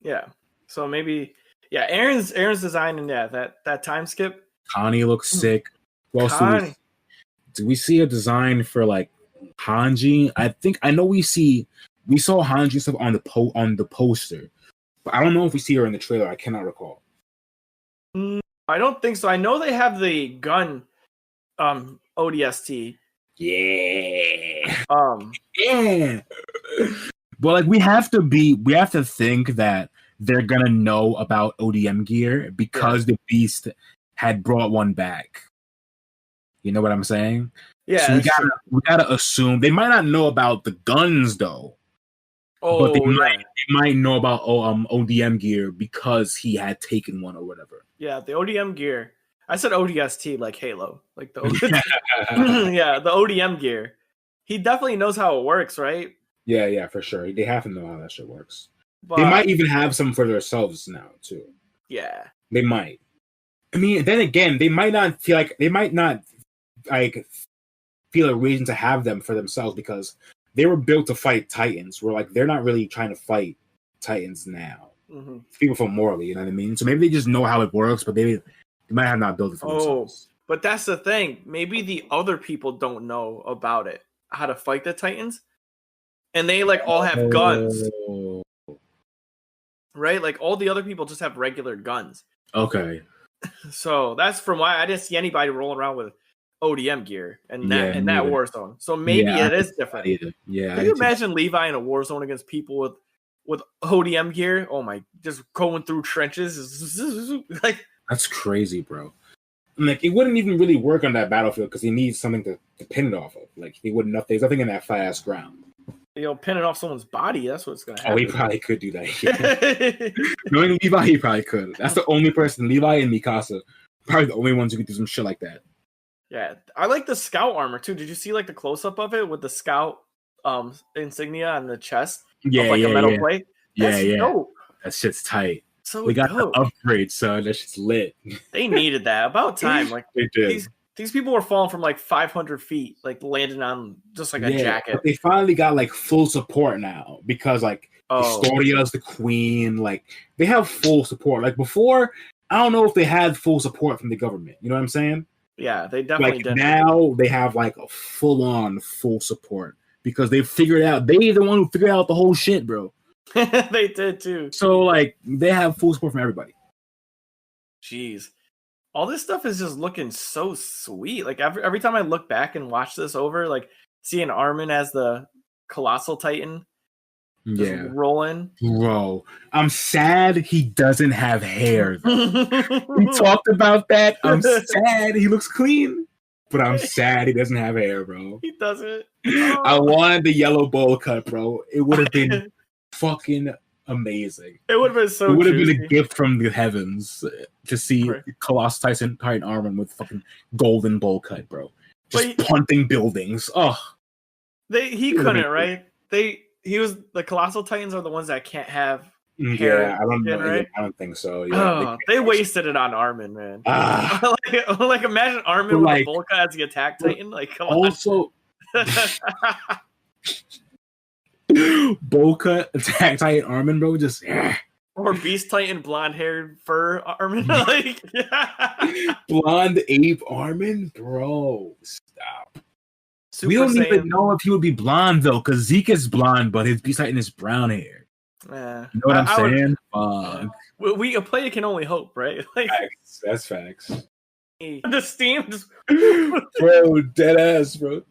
Yeah. So maybe Aaron's design and that time skip. Connie looks sick. Well, do we see a design for like Hanji? I know we saw Hanji stuff on the poster, but I don't know if we see her in the trailer. I cannot recall. I don't think so. I know they have the gun ODST. Yeah. Yeah. But like we have to think that they're gonna know about ODM gear because the Beast had brought one back. You know what I'm saying? Yeah. So we gotta assume they might not know about the guns though. Oh, but they might know about ODM gear because he had taken one or whatever. Yeah, the ODM gear. I said ODST like Halo, like the the ODM gear. He definitely knows how it works, right? Yeah, for sure. They have to know how that shit works. But they might even have some for themselves now too. Yeah, they might. I mean, then again, they might not feel a reason to have them for themselves because they were built to fight Titans. We're like, they're not really trying to fight Titans now. Mm-hmm. People from Morley, you know what I mean? So maybe they just know how it works, but they might have not built it for themselves. But that's the thing. Maybe the other people don't know about it, how to fight the Titans, and they like all have guns, right? Like all the other people just have regular guns. Okay. So that's from why I didn't see anybody rolling around with ODM gear and that war zone. So maybe it is different. Yeah. Can you imagine Levi in a war zone against people with ODM gear? Oh my, just going through trenches. Like that's crazy, bro. Like it wouldn't even really work on that battlefield because he needs something to pin it off of. Like he wouldn't. There's nothing in that flat ass ground. Pin it off someone's body. That's what's gonna happen. Oh, he probably could do that. Yeah. Knowing Levi, he probably could. That's the only person. Levi and Mikasa, probably the only ones who could do some shit like that. Yeah, I like the scout armor too. Did you see like the close up of it with the scout insignia on the chest? Yeah, a metal plate. That's dope. That shit's tight. So we got the upgrade, son. That shit's lit. They needed that. About time. Like they did. These people were falling from like 500 feet, like landing on just like a jacket. But they finally got like full support now because like Historia's the queen. Like they have full support. Like before, I don't know if they had full support from the government. You know what I'm saying? Yeah, they definitely did. Now they have like a full support because they figured out. They're the one who figured out the whole shit, bro. They did too. So like they have full support from everybody. Jeez. All this stuff is just looking so sweet. Like every time I look back and watch this over, like seeing Armin as the Colossal Titan just rolling. Bro, I'm sad he doesn't have hair. We talked about that. I'm sad. He looks clean. but I'm sad he doesn't have hair, bro. He doesn't. I wanted the yellow bowl cut, bro. It would have been fucking amazing. It would have been so. It would have juicy. been a gift from the heavens to see Right. Colossus Titan Armin with fucking golden bowl cut, bro. Just But punting buildings. Oh, he couldn't, right? He was the Colossal Titans are the ones that can't have hair. yeah. I don't know. Right? I don't think so. Yeah, They wasted it on Armin, man. Ah. like imagine Armin with a bowl cut as the Attack Titan. Like, come also, on. bowl cut Attack Titan Armin, bro. Just Or Beast Titan blonde haired fur Armin. Like, blonde ape Armin, bro. Stop. Super We don't Saiyan. even know if he would be blonde though, because Zeke is blonde, but his Beast Titan is brown hair. Yeah. You know what I'm saying? Fuck. A player can only hope, right? Like, Facts. That's facts. the steam just Bro, dead ass, bro.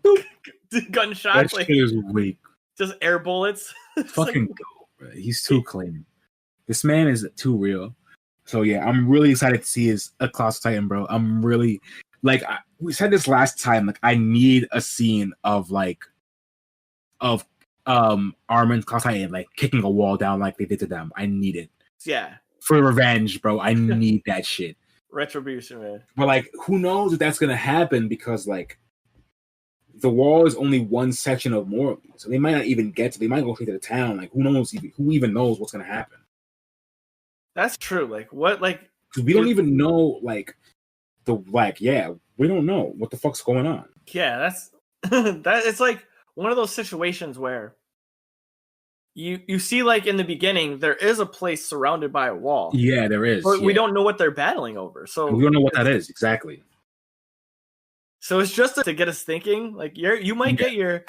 gunshots, That like shit is weak. just air bullets. It's Fucking go, bro. He's too clean. This man is too real. So yeah, I'm really excited to see his Class Titan, bro. I'm really like we said this last time. Like I need a scene of Armin Class Titan like kicking a wall down like they did to them. I need it. Yeah. For revenge, bro. I need that shit. Retribution, man. But like, who knows if that's gonna happen because like the wall is only one section of Morley, so they might not even get to. They might go straight to the town. Like, who knows? Who even knows what's gonna happen? That's true. Like, what? Like, because we don't even know. Like, we don't know what the fuck's going on. Yeah, that's that. It's like one of those situations where you see, like in the beginning, there is a place surrounded by a wall. Yeah, there is. But we don't know what they're battling over. So we don't know what that is exactly. So it's just to get us thinking. Like you might get your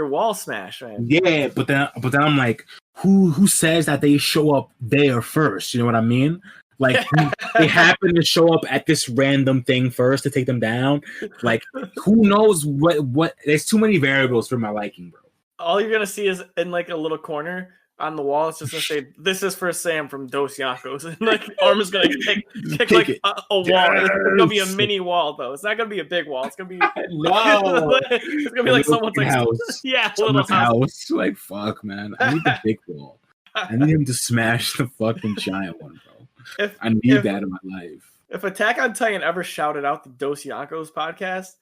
wall smashed, man. Yeah, but then I'm like, who says that they show up there first? You know what I mean? Like they happen to show up at this random thing first to take them down. Like who knows what? There's too many variables for my liking, bro. All you're gonna see is in like a little corner on the wall. It's just gonna say, "This is for Sam from Dosyonkos," and like Armin's gonna kick like a wall. Yes. It's gonna be a mini wall though. It's not gonna be a big wall. It's gonna be no. It's gonna be like someone's like house. Yeah, someone's house. Like fuck, man. I need the big wall. I need him to smash the fucking giant one, bro. I need that in my life. If Attack on Titan ever shouted out the Dosyonkos podcast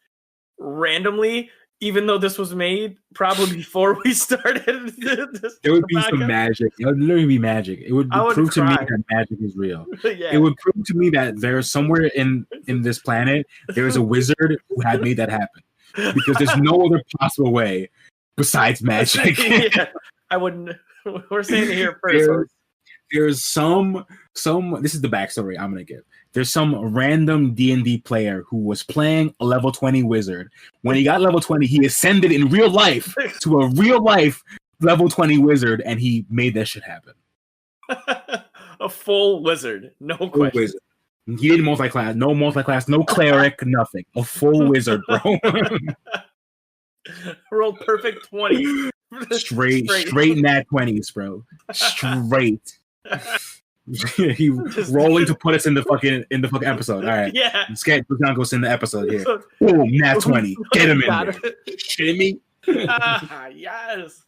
randomly, even though this was made probably before we started, there would be some magic. It would literally be magic. It would prove to me that magic is real. Yeah. It would prove to me that there's somewhere in this planet there is a wizard who had made that happen. Because there's no other possible way besides magic. Yeah, I wouldn't. We're saying it here first. There's some. This is the backstory I'm gonna give. There's some random D&D player who was playing a level 20 wizard. When he got level 20, he ascended in real life to a real life level 20 wizard, and he made that shit happen. A full wizard, no question. Wizard. He didn't multi-class, no cleric, nothing. A full wizard, bro. Rolled perfect 20. Straight nat 20s, bro. Straight. He rolling to put us in the fucking episode. All right. Yeah. Let's get Dosyonkos in the episode here. Boom, nat 20. Get him in there. Shitting me? Yes.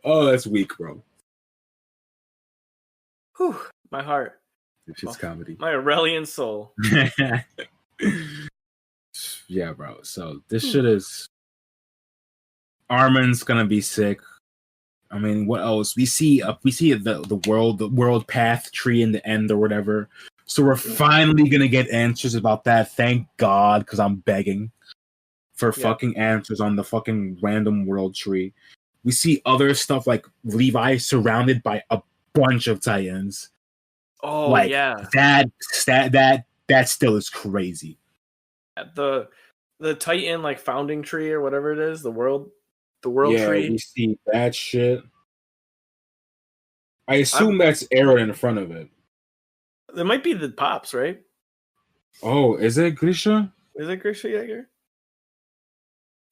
Oh, that's weak, bro. Whew, my heart. It's just comedy. My Aurelian soul. Yeah, bro. So this shit is Armin's gonna be sick. I mean, what else? We see the world path tree in the end or whatever. So we're finally gonna get answers about that. Thank God, because I'm begging for fucking answers on the fucking random world tree. We see other stuff like Levi surrounded by a bunch of Titans. Oh like, yeah, that still is crazy. The Titan like founding tree or whatever it is, the world tree. We see that shit. I assume that's Aaron in front of it. It might be the Pops, right? Oh, is it Grisha? Is it Grisha Yeager?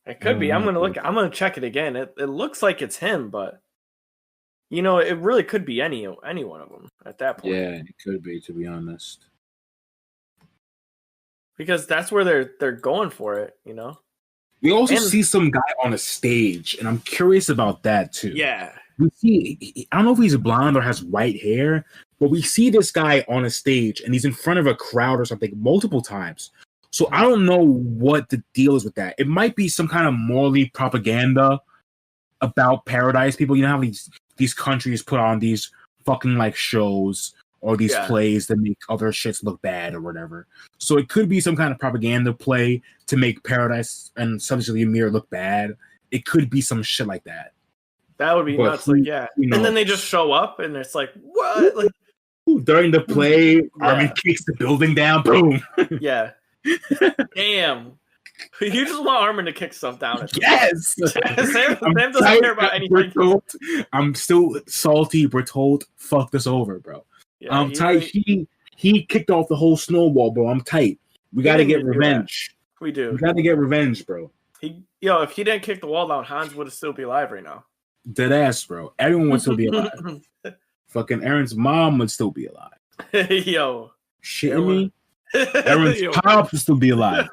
It could be. I'm gonna check it again. It looks like it's him, but it really could be any one of them at that point. Yeah, it could be, to be honest. because that's where they're going for it, you know. We also see some guy on a stage, and I'm curious about that too. Yeah, we see. I don't know if he's blonde or has white hair, but we see this guy on a stage, and he's in front of a crowd or something multiple times. So I don't know what the deal is with that. It might be some kind of morally propaganda about paradise people. You know how these countries put on these fucking like shows or these plays that make other shits look bad or whatever. So it could be some kind of propaganda play to make paradise and subsequently Ymir look bad. It could be some shit like that. That would be nuts. Like, yeah. And then they just show up and it's like, what? Like during the play, Armin kicks the building down. Boom. Yeah. Damn. You just want Armin to kick stuff down. Yes. Sam doesn't care about anything. I'm still salty. Bertolt fucked us over, bro. Yeah, I'm tight. He kicked off the whole snowball, bro. I'm tight. We got to get revenge. We do. We got to get revenge, bro. If he didn't kick the wall down, Hans would still be alive right now. Dead ass, bro. Everyone would still be alive. Fucking Aaron's mom would still be alive. Yo. Shitting me? Aaron's pops would still be alive.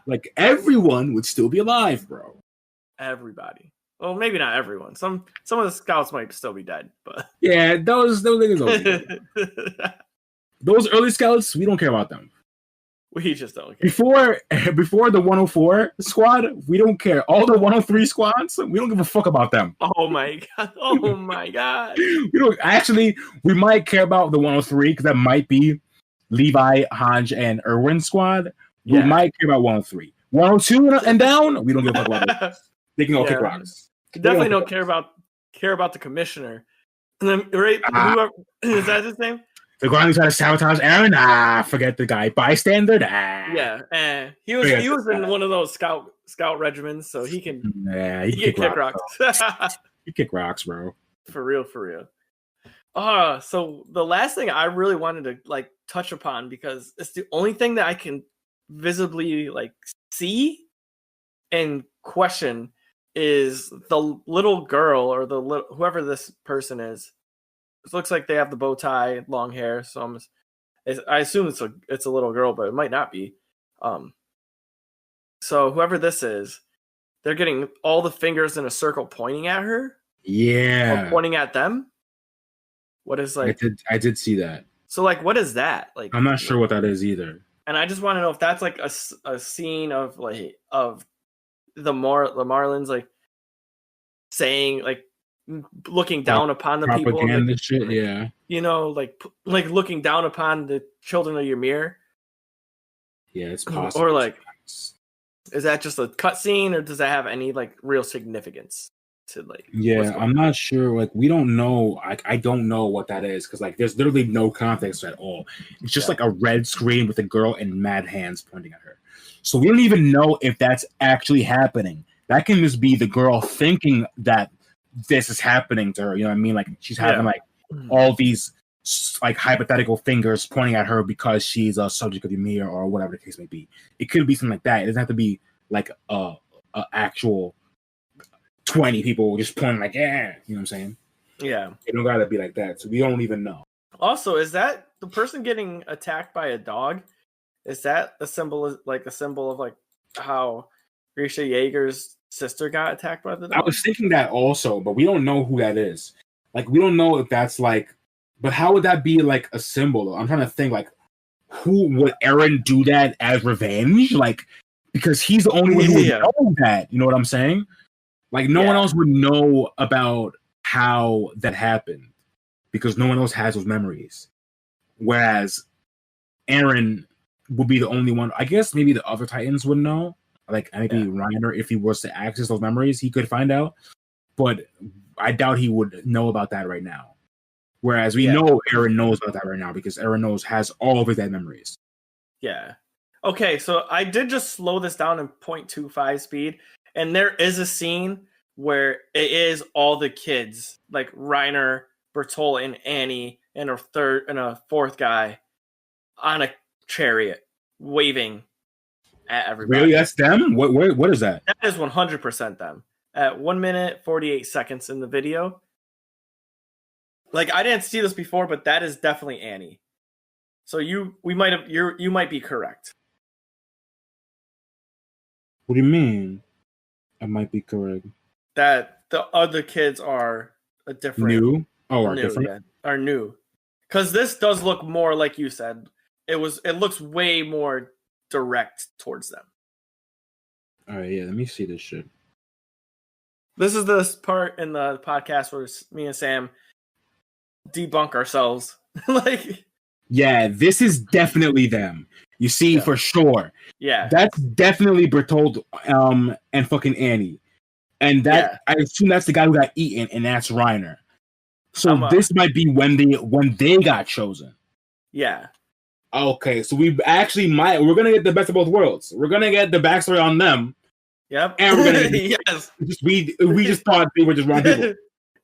Like, everyone would still be alive, bro. Everybody. Well, maybe not everyone. Some of the scouts might still be dead, but yeah, those niggas always dead. Those early scouts, we don't care about them. We just don't care. Before the 104 squad, we don't care. All the 103 squads, we don't give a fuck about them. Oh my god! Oh my god! We might care about the 103 because that might be Levi, Hanj, and Erwin squad. We might care about 103. 102 and down, we don't give a fuck about it. They can go kick rocks. Definitely don't care about the commissioner. And then whoever, is that his name? The guy who's trying to sabotage Aaron. Forget the guy. Bystander. Yeah, he was in one of those scout regiments, so he can. Yeah, he can kick rocks. He kick rocks, bro. For real. So the last thing I really wanted to like touch upon, because it's the only thing that I can visibly like see and question, is the little girl or whoever this person is. It looks like they have the bow tie, long hair. So I assume it's a little girl, but it might not be. So whoever this is, they're getting all the fingers in a circle pointing at her. Yeah, or pointing at them. What is like? I did see that. So like, what is that? Like, I'm not sure what that is either. And I just want to know if that's like a scene of the Marlins like saying like looking down upon the propaganda people, shit, yeah. You know, like looking down upon the children of Ymir. Yeah, it's possible. Or like, is that just a cutscene, or does that have any like real significance to like? Yeah, I'm not sure. Like, we don't know. I don't know what that is because like there's literally no context at all. It's just like a red screen with a girl and mad hands pointing at her. So we don't even know if that's actually happening. That can just be the girl thinking that this is happening to her. You know what I mean? Like she's having like all these like hypothetical fingers pointing at her because she's a subject of Ymir or whatever the case may be. It could be something like that. It doesn't have to be like a actual 20 people just pointing like, yeah, you know what I'm saying? Yeah. It don't gotta be like that. So we don't even know. Also, is that the person getting attacked by a dog? Is that a symbol of like how Grisha Yeager's sister got attacked by the dog? I was thinking that also, but we don't know who that is. Like, we don't know if that's like, but how would that be like a symbol? I'm trying to think like, who would Eren do that as revenge? Like, because he's the only one who would know that. You know what I'm saying? Like, no one else would know about how that happened because no one else has those memories. Whereas Eren would be the only one. I guess maybe the other Titans would know. Like, maybe Reiner, if he was to access those memories, he could find out. But I doubt he would know about that right now. Whereas we know Eren knows about that right now because Eren has all of his dead memories. Yeah. Okay, so I did just slow this down in 0.25 speed. And there is a scene where it is all the kids, like Reiner, Bertolt, and Annie, and a fourth guy on a chariot waving at everybody. Really? That's them? What is that? That is 100% them. At 1 minute 48 seconds in the video. Like, I didn't see this before, but that is definitely Annie. So you might be correct. What do you mean? I might be correct. That the other kids are a different New? Oh, are new, different? yeah, are new. Because this does look more like you said. It looks way more direct towards them. All right, yeah. Let me see this shit. This is this part in the podcast where me and Sam debunk ourselves. Like, Yeah, this is definitely them. You see, Yeah. for sure. yeah, That's definitely Bertold and fucking Annie. And that I assume that's the guy who got eaten, and that's Reiner. So this might be when they got chosen. Yeah. Okay, so we're gonna get the best of both worlds. We're gonna get the backstory on them. Yep. And we're gonna get yes. we just thought they were just wrong people.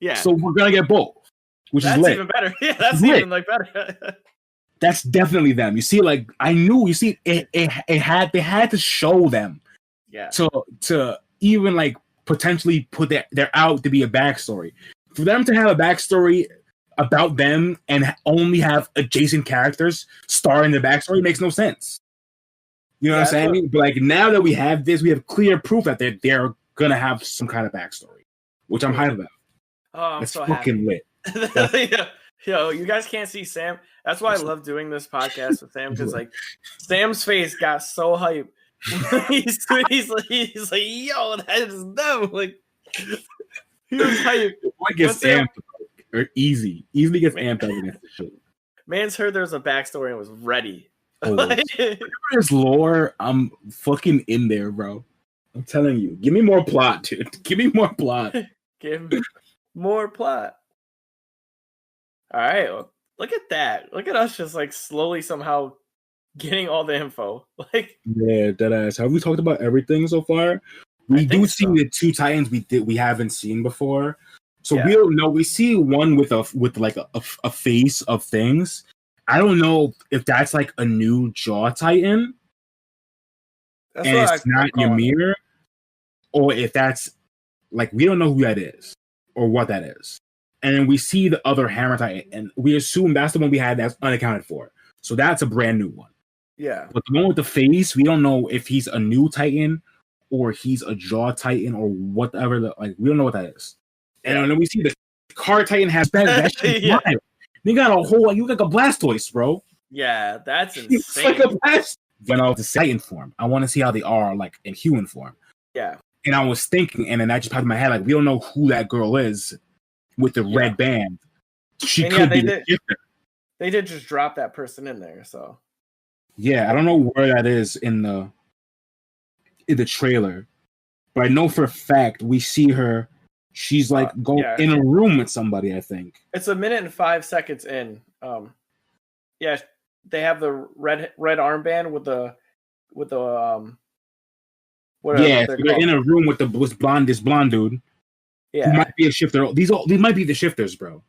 Yeah. So we're gonna get both, which that's is lit. even better. Yeah, that's even like better. That's definitely them. You see, like I knew. You see, they had to show them. Yeah. To even like potentially put their out to be a backstory. For them to have a backstory about them and only have adjacent characters star in the backstory makes no sense. You know what I'm saying? But like now that we have this, we have clear proof that they're gonna have some kind of backstory, which I'm hyped about. Oh, I'm That's so fucking happy. lit. Yeah. Yo, you guys can't see Sam. That's why I love doing this podcast with Sam, because like Sam's face got so hype. he's like, yo, that is them. Like, he was hype. What gets amped or easily gets amped up against the shit. Man's heard there's a backstory and was ready. There's lore. I'm fucking in there, bro. I'm telling you. Give me more plot, dude. Give me more plot. Give me more plot. All right, well, look at that. Look at us just like slowly somehow getting all the info. Like, yeah, deadass. Have we talked about everything so far? We do see the two Titans we haven't seen before. So we don't know. We see one with a face of things. I don't know if that's like a new Jaw Titan. That's and it's not Ymir, or if that's like we don't know who that is or what that is. And then we see the other Hammer Titan, and we assume that's the one we had that's unaccounted for. So that's a brand new one. Yeah. But the one with the face, we don't know if he's a new Titan or he's a Jaw Titan or whatever. We don't know what that is. And then we see the Car Titan has that shit. Yeah. They got a whole you like a Blastoise, bro. Yeah, that's insane. It's like a Blastoise. When I was in Titan form, I want to see how they are like in human form. Yeah. And I was thinking, and then that just popped in my head, like we don't know who that girl is with the red band. She could be the shifter. They did just drop that person in there, so yeah, I don't know where that is in the trailer, but I know for a fact we see her. She's like in a room with somebody. I think it's 1 minute and 5 seconds in. Yeah, they have the red armband with the yeah, they're in a room with this blonde dude. Yeah, who might be a shifter. These might be the shifters, bro.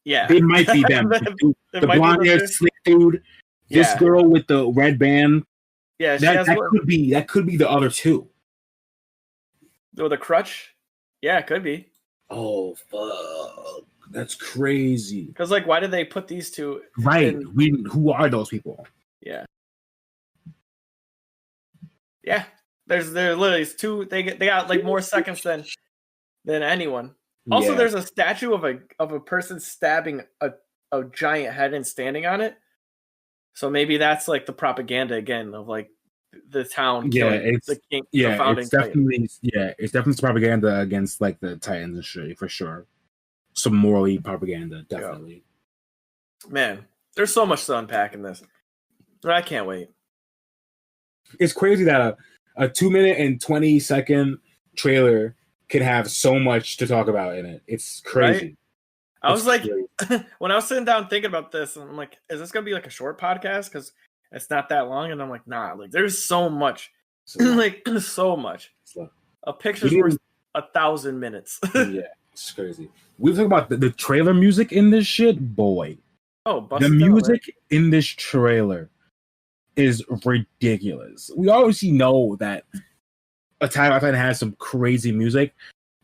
Yeah, they might be them. the blonde haired slick dude. This girl with the red band. Yeah, that could be the other two. Or the crutch. Yeah, it could be. Oh fuck, that's crazy. Because like, why did they put these two? Right, who are those people? Yeah, yeah. There's literally two. They got like more seconds than anyone. Also, there's a statue of a person stabbing a giant head and standing on it. So maybe that's like the propaganda again of like the town. It's the king, the founding it's definitely it's definitely propaganda against like the Titans and shit for sure. Some morally propaganda, definitely. Yeah. Man, there's so much to unpack in this. I can't wait. It's crazy that a 2 minute and 20 second trailer could have so much to talk about in it. It's crazy. Right? I was like, when I was sitting down thinking about this, I'm like, is this gonna be like a short podcast? Because it's not that long. And I'm like, nah, like there's so much, like so much. A picture's worth 1,000 minutes. Yeah, it's crazy. We talk about the trailer music in this shit, boy. Oh, the music in this trailer is ridiculous. We obviously know that Attack on Titan has some crazy music.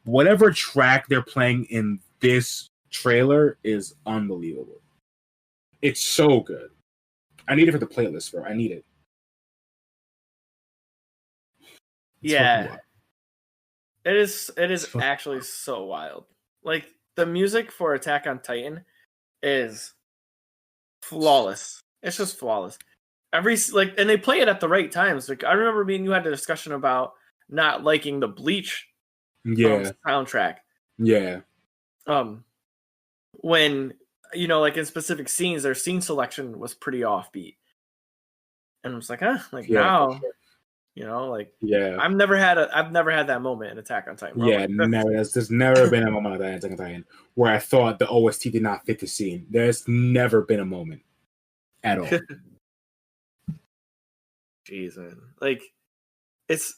Whatever track they're playing in this trailer is unbelievable. It's so good. I need it for the playlist, bro. I need it. It's fucking Yeah, wild. it is. It is Fuck. actually so wild. Like the music for Attack on Titan is flawless. It's just flawless. And they play it at the right times. Like I remember me and you had a discussion about not liking the Bleach Yeah, soundtrack. yeah, When like in specific scenes, their scene selection was pretty offbeat, and I was like, like yeah, for now, sure. like Yeah, I've never had that moment in Attack on Titan. Where I'm yeah. like, Never. There's never been a moment like that in Attack on Titan where I thought the OST did not fit the scene. There's never been a moment at all. jeez, man, like it's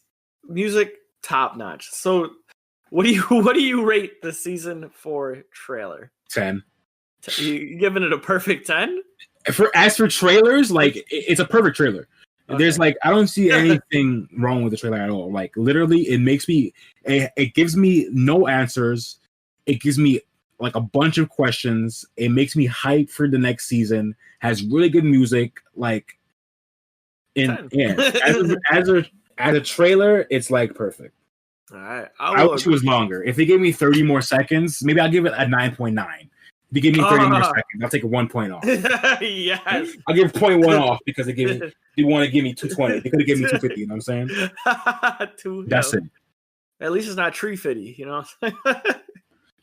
music top notch. So, what do you rate the season 4 trailer? 10. You giving it a perfect 10? As for trailers, like it's a perfect trailer. Okay. There's like I don't see anything wrong with the trailer at all. Like literally, it gives me no answers. It gives me like a bunch of questions. It makes me hype for the next season. Has really good music. Like, as a trailer, it's like perfect. All right, I wish it was longer. If they gave me 30 more seconds, maybe I'll give it a 9.9. If they give me 30 more seconds, I'll take a 1 point off. Yes. I'll give 0.1 off because they want to give me 220. They could have given me 250, you know what I'm saying? That's it. At least it's not tree fitty, you know? A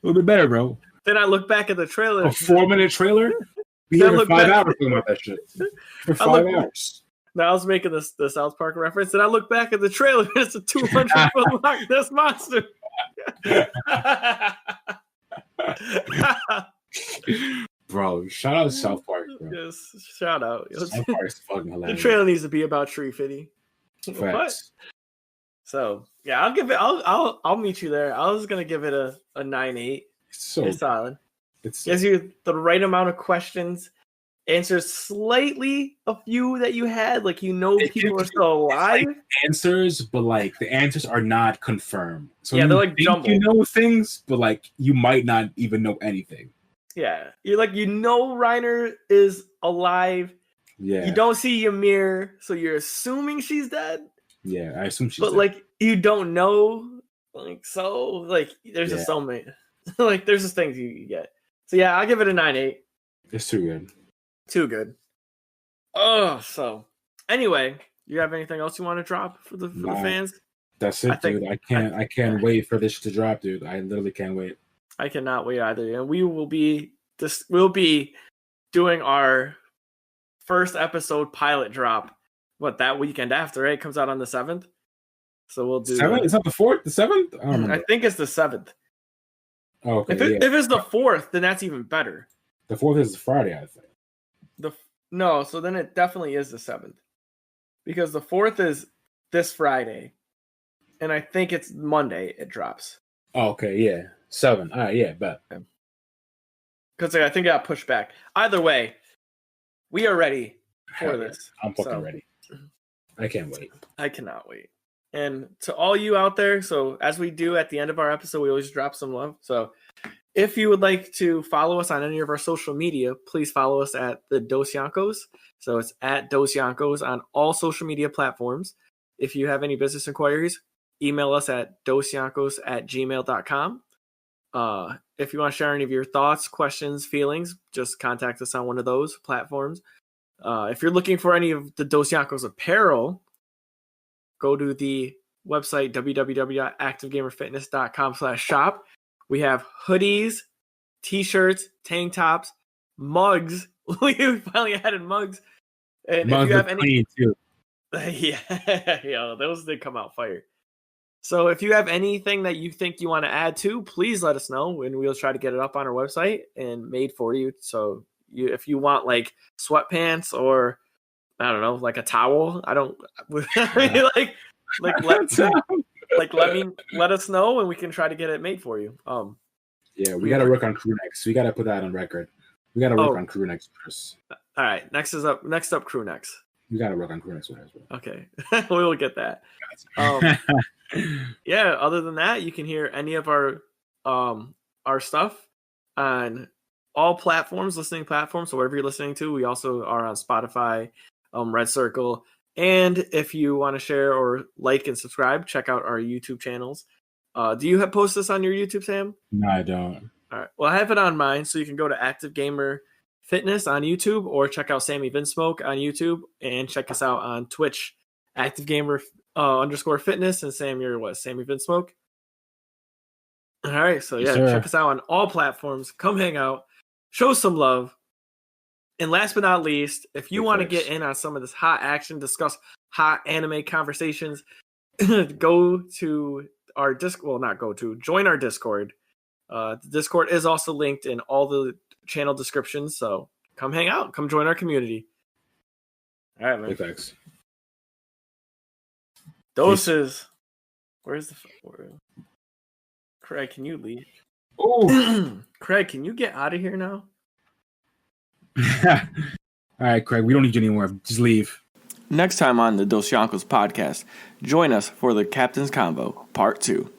little bit better, bro. Then I look back at the trailer. A 4-minute trailer? We here for 5 hours talking about that shit. For 5 hours. Now I was making the South Park reference, and I look back at the trailer, and it's a 200-foot Loch Ness monster. Bro, shout out to South Park, bro. Yes, shout out. South Park is fucking hilarious. The trailer needs to be about tree fitty. Facts. So yeah, I'll give it. I'll meet you there. I was gonna give it a 9.8. It's solid. It gives you the right amount of questions. Answers slightly a few that you had, like people are still alive. Like answers, but like the answers are not confirmed. So yeah, they're like jumbled. You know things, but like you might not even know anything. Yeah, you're like Reiner is alive. Yeah, you don't see Ymir, so you're assuming she's dead. Yeah, I assume she's dead. But like you don't know, like so, like there's just so many, like there's just things you get. So yeah, I'll give it a 9.8. It's too good. Too good. Oh, so anyway, you have anything else you want to drop for the fans? That's it, dude. I can't wait for this to drop, dude. I literally can't wait. I cannot wait either. And we'll be doing our first episode pilot drop. That weekend after, right? It comes out on the 7th. So we'll do 7th? Is that the 4th? The 7th? I think it's the 7th. Oh, okay. If it's the 4th, then that's even better. The 4th is Friday, I think. So then it definitely is the 7th. Because the 4th is this Friday. And I think it's Monday it drops. Oh, okay, yeah. 7. All right, yeah, bet. Because I think it got pushed back. Either way, we are ready for this. I'm fucking ready. I can't wait. I cannot wait. And to all you out there, so as we do at the end of our episode, we always drop some love. So if you would like to follow us on any of our social media, please follow us at the Dosyonkos. So it's at Dosyonkos on all social media platforms. If you have any business inquiries, email us at dosyonkos@gmail.com. If you want to share any of your thoughts, questions, feelings, just contact us on one of those platforms. If you're looking for any of the Dosyonkos apparel, go to the website www.activegamerfitness.com/shop. We have hoodies, t-shirts, tank tops, mugs. We finally added mugs. And mugs if you have any, too. yeah, those did come out fire. So if you have anything that you think you want to add to, please let us know, and we'll try to get it up on our website and made for you. So if you want like sweatpants or I don't know, like a towel, I don't let us know and we can try to get it made for you. Yeah, we got to work on crew necks. We got to put that on record. We got to work on crew necks first. All right, next up crew necks. We got to work on crew necks with as well. Okay, we will get that. Yeah, other than that, you can hear any of our stuff on all platforms, listening platforms. So wherever you're listening to, we also are on Spotify, Red Circle, And if you want to share or like and subscribe, check out our YouTube channels. Do you post this on your YouTube, Sam? No, I don't. All right. Well, I have it on mine, so you can go to Active Gamer Fitness on YouTube or check out Sammy Vinsmoke on YouTube and check us out on Twitch, Active Gamer _ Fitness, and Sam, you're what? Sammy Vinsmoke? All right. So, yeah, Yes, check us out on all platforms. Come hang out. Show some love. And last but not least, if you want to get in on some of this hot action, discuss hot anime conversations, go to our join our Discord. The Discord is also linked in all the channel descriptions, so come hang out, come join our community. All right, man. Thanks. Doses. Where's the Craig? Can you leave? Oh, Craig, can you get out of here now? all right, Craig. We don't need you anymore. Just leave. Next time on the Dosyonkos podcast, join us for the Captain's Convo, Part 2.